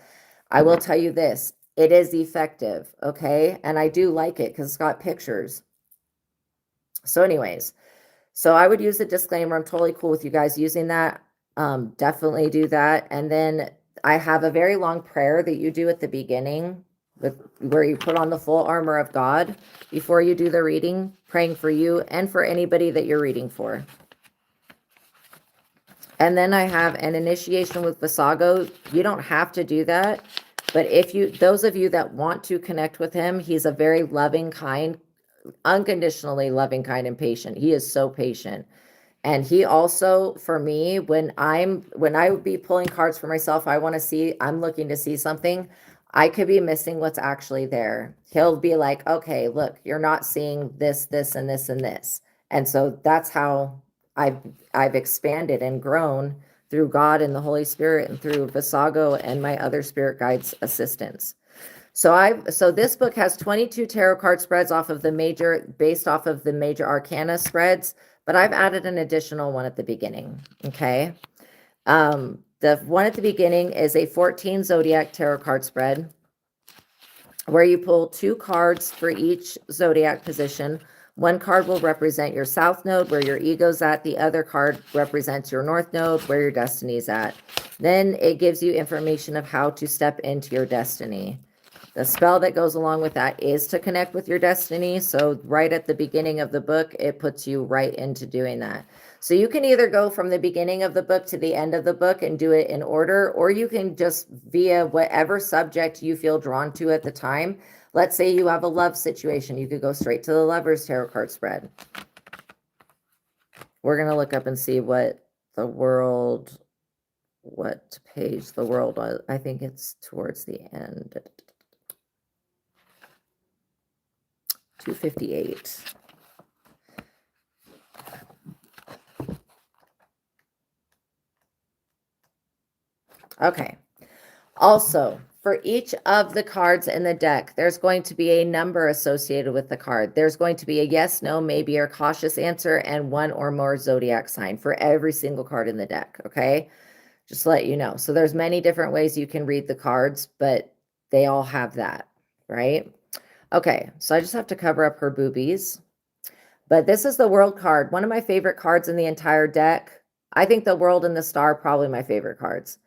I will tell you this, it is effective, okay? And I do like it because it's got pictures. So anyways, so I would use the disclaimer. I'm totally cool with you guys using that. Definitely do that. And then I have a very long prayer that you do at the beginning where you put on the full armor of God before you do the reading, praying for you and for anybody that you're reading for. And then I have an initiation with Vassago. You don't have to do that, but those of you that want to connect with him, he's a very loving, kind, unconditionally loving, kind, and patient. He is so patient. And he also, for me, when I would be pulling cards for myself, I'm looking to see something. I could be missing what's actually there. He'll be like, okay, look, you're not seeing this, this, and this, and this. And so that's how I've expanded and grown through God and the Holy Spirit and through Vassago and my other spirit guides' assistance. So this book has 22 tarot card spreads based off of the major arcana spreads, but I've added an additional one at the beginning. Okay. The one at the beginning is a 14 zodiac tarot card spread where you pull 2 cards for each zodiac position. One card will represent your south node, where your ego's at. The other card represents your north node, where your destiny's at. Then it gives you information of how to step into your destiny. The spell that goes along with that is to connect with your destiny. So right at the beginning of the book, it puts you right into doing that. So you can either go from the beginning of the book to the end of the book and do it in order, or you can just via whatever subject you feel drawn to at the time. Let's say you have a love situation. You could go straight to the Lover's Tarot card spread. We're going to look up and see what page the world, I think it's towards the end. 258. Okay. Also, for each of the cards in the deck, there's going to be a number associated with the card. There's going to be a yes, no, maybe, or cautious answer, and one or more zodiac sign for every single card in the deck, okay? Just to let you know. So there's many different ways you can read the cards, but they all have that, right? Okay, so I just have to cover up her boobies. But this is the World card, one of my favorite cards in the entire deck. I think the World and the Star are probably my favorite cards.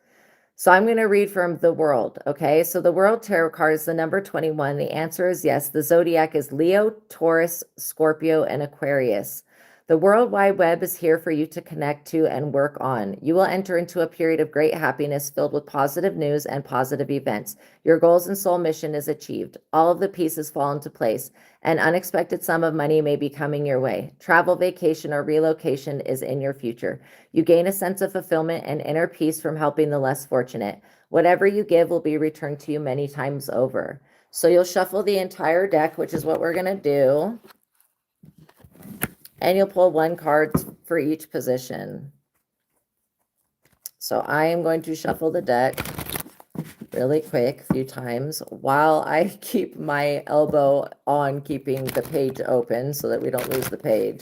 So I'm going to read from the World, okay? So the World Tarot card is the number 21. The answer is yes. The zodiac is Leo, Taurus, Scorpio, and Aquarius. The World Wide Web is here for you to connect to and work on. You will enter into a period of great happiness filled with positive news and positive events. Your goals and soul mission is achieved. All of the pieces fall into place. An unexpected sum of money may be coming your way. Travel, vacation, or relocation is in your future. You gain a sense of fulfillment and inner peace from helping the less fortunate. Whatever you give will be returned to you many times over. So you'll shuffle the entire deck, which is what we're going to do. And you'll pull one card for each position. So I am going to shuffle the deck really quick a few times while I keep my elbow on keeping the page open so that we don't lose the page.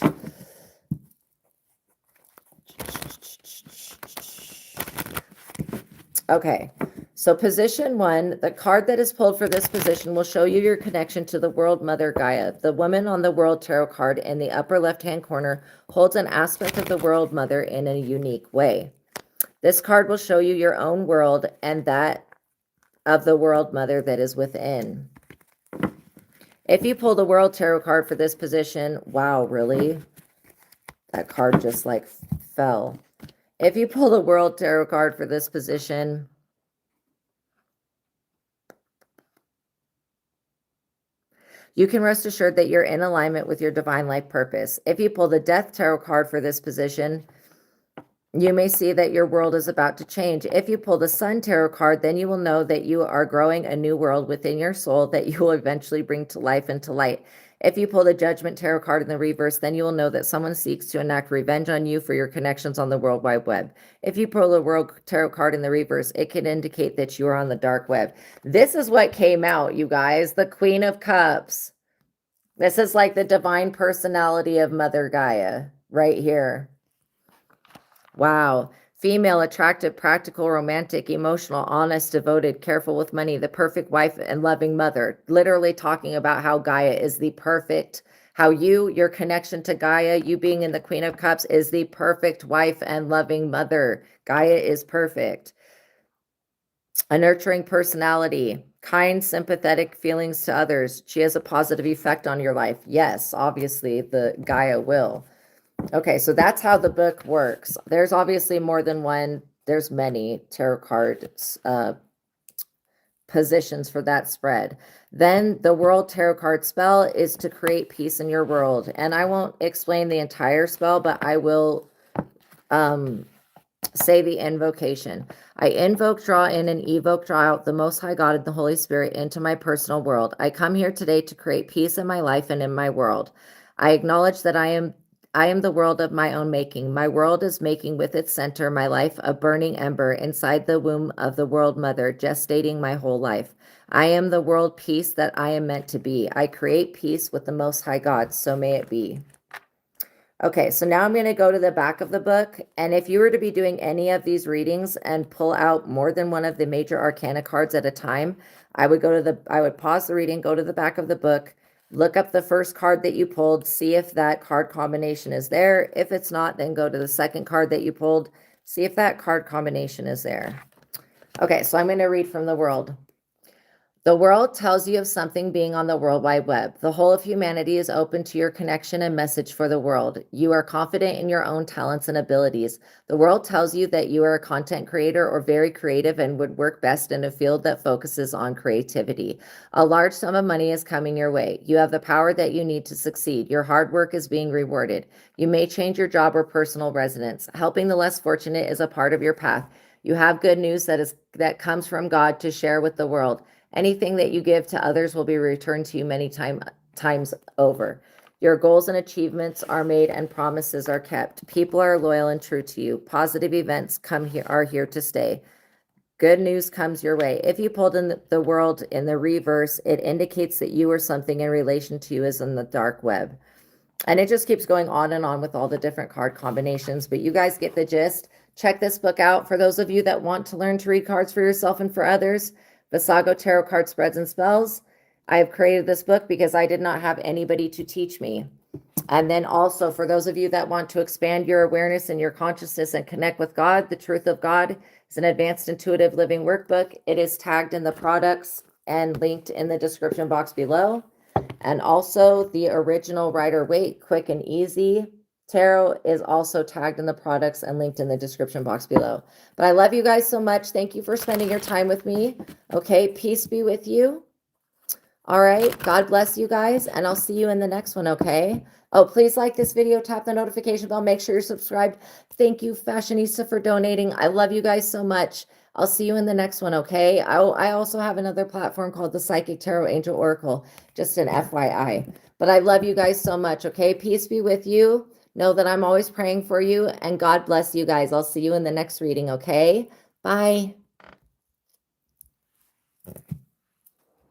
Okay, so position 1, the card that is pulled for this position will show you your connection to the World Mother Gaia. The woman on the World Tarot card in the upper left-hand corner holds an aspect of the World Mother in a unique way. This card will show you your own world and that of the World Mother that is within. If you pull the World Tarot card for this position, wow, really? That card just like fell. If you pull the World Tarot card for this position, you can rest assured that you're in alignment with your divine life purpose. If you pull the Death Tarot card for this position, you may see that your world is about to change. If you pull the Sun Tarot card, then you will know that you are growing a new world within your soul that you will eventually bring to life and to light. If you pull the Judgment Tarot card in the reverse, then you will know that someone seeks to enact revenge on you for your connections on the World Wide Web. If you pull the World Tarot card in the reverse, it can indicate that you are on the dark web. This is what came out, you guys, the Queen of Cups. This is like the divine personality of Mother Gaia right here. Wow. Female, attractive, practical, romantic, emotional, honest, devoted, careful with money, the perfect wife and loving mother. Literally talking about how Gaia is the perfect, how your connection to Gaia, you being in the Queen of Cups, is the perfect wife and loving mother. Gaia is perfect. A nurturing personality, kind, sympathetic feelings to others. She has a positive effect on your life. Yes, obviously, the Gaia will. Okay, so that's how the book works. There's obviously more than one. There's many tarot cards, positions for that spread. Then the World Tarot card spell is to create peace in your world. And I won't explain the entire spell, but I will say the invocation. I invoke, draw in, and evoke, draw out the Most High God and the Holy Spirit into my personal world. I come here today to create peace in my life and in my world. I acknowledge that I am the world of my own making. My world is making with its center my life a burning ember inside the womb of the World Mother, gestating my whole life. I am the world peace that I am meant to be. I create peace with the Most High God, so may it be. Okay, so now I'm going to go to the back of the book, and if you were to be doing any of these readings and pull out more than one of the major arcana cards at a time, I would pause the reading, go to the back of the book, look up the first card that you pulled, see if that card combination is there. If it's not, then go to the second card that you pulled, see if that card combination is there. Okay, so I'm going to read from the World. The world tells you of something being on the World Wide Web. The whole of humanity is open to your connection and message for the world. You are confident in your own talents and abilities. The world tells you that you are a content creator or very creative and would work best in a field that focuses on creativity. A large sum of money is coming your way. You have the power that you need to succeed. Your hard work is being rewarded. You may change your job or personal residence. Helping the less fortunate is a part of your path. You have good news that comes from God to share with the world. Anything that you give to others will be returned to you many times over. Your goals and achievements are made and promises are kept. People are loyal and true to you. Positive events are here to stay. Good news comes your way. If you pulled in the world in the reverse, it indicates that you or something in relation to you is in the dark web. And it just keeps going on and on with all the different card combinations. But you guys get the gist. Check this book out for those of you that want to learn to read cards for yourself and for others. Vassago Tarot Card Spreads and Spells. I have created this book because I did not have anybody to teach me. And then also for those of you that want to expand your awareness and your consciousness and connect with God, The Truth of God is an advanced intuitive living workbook. It is tagged in the products and linked in the description box below. And also the original Rider-Waite Quick and Easy Tarot is also tagged in the products and linked in the description box below. But I love you guys so much. Thank you for spending your time with me. Okay, peace be with you. All right, God bless you guys, and I'll see you in the next one, okay? Oh, please like this video, tap the notification bell, make sure you're subscribed. Thank you, Fashionista, for donating. I love you guys so much. I'll see you in the next one, okay? I also have another platform called the Psychic Tarot Angel Oracle, just an FYI. But I love you guys so much, okay? Peace be with you. Know that I'm always praying for you, and God bless you guys. I'll see you in the next reading, okay? Bye.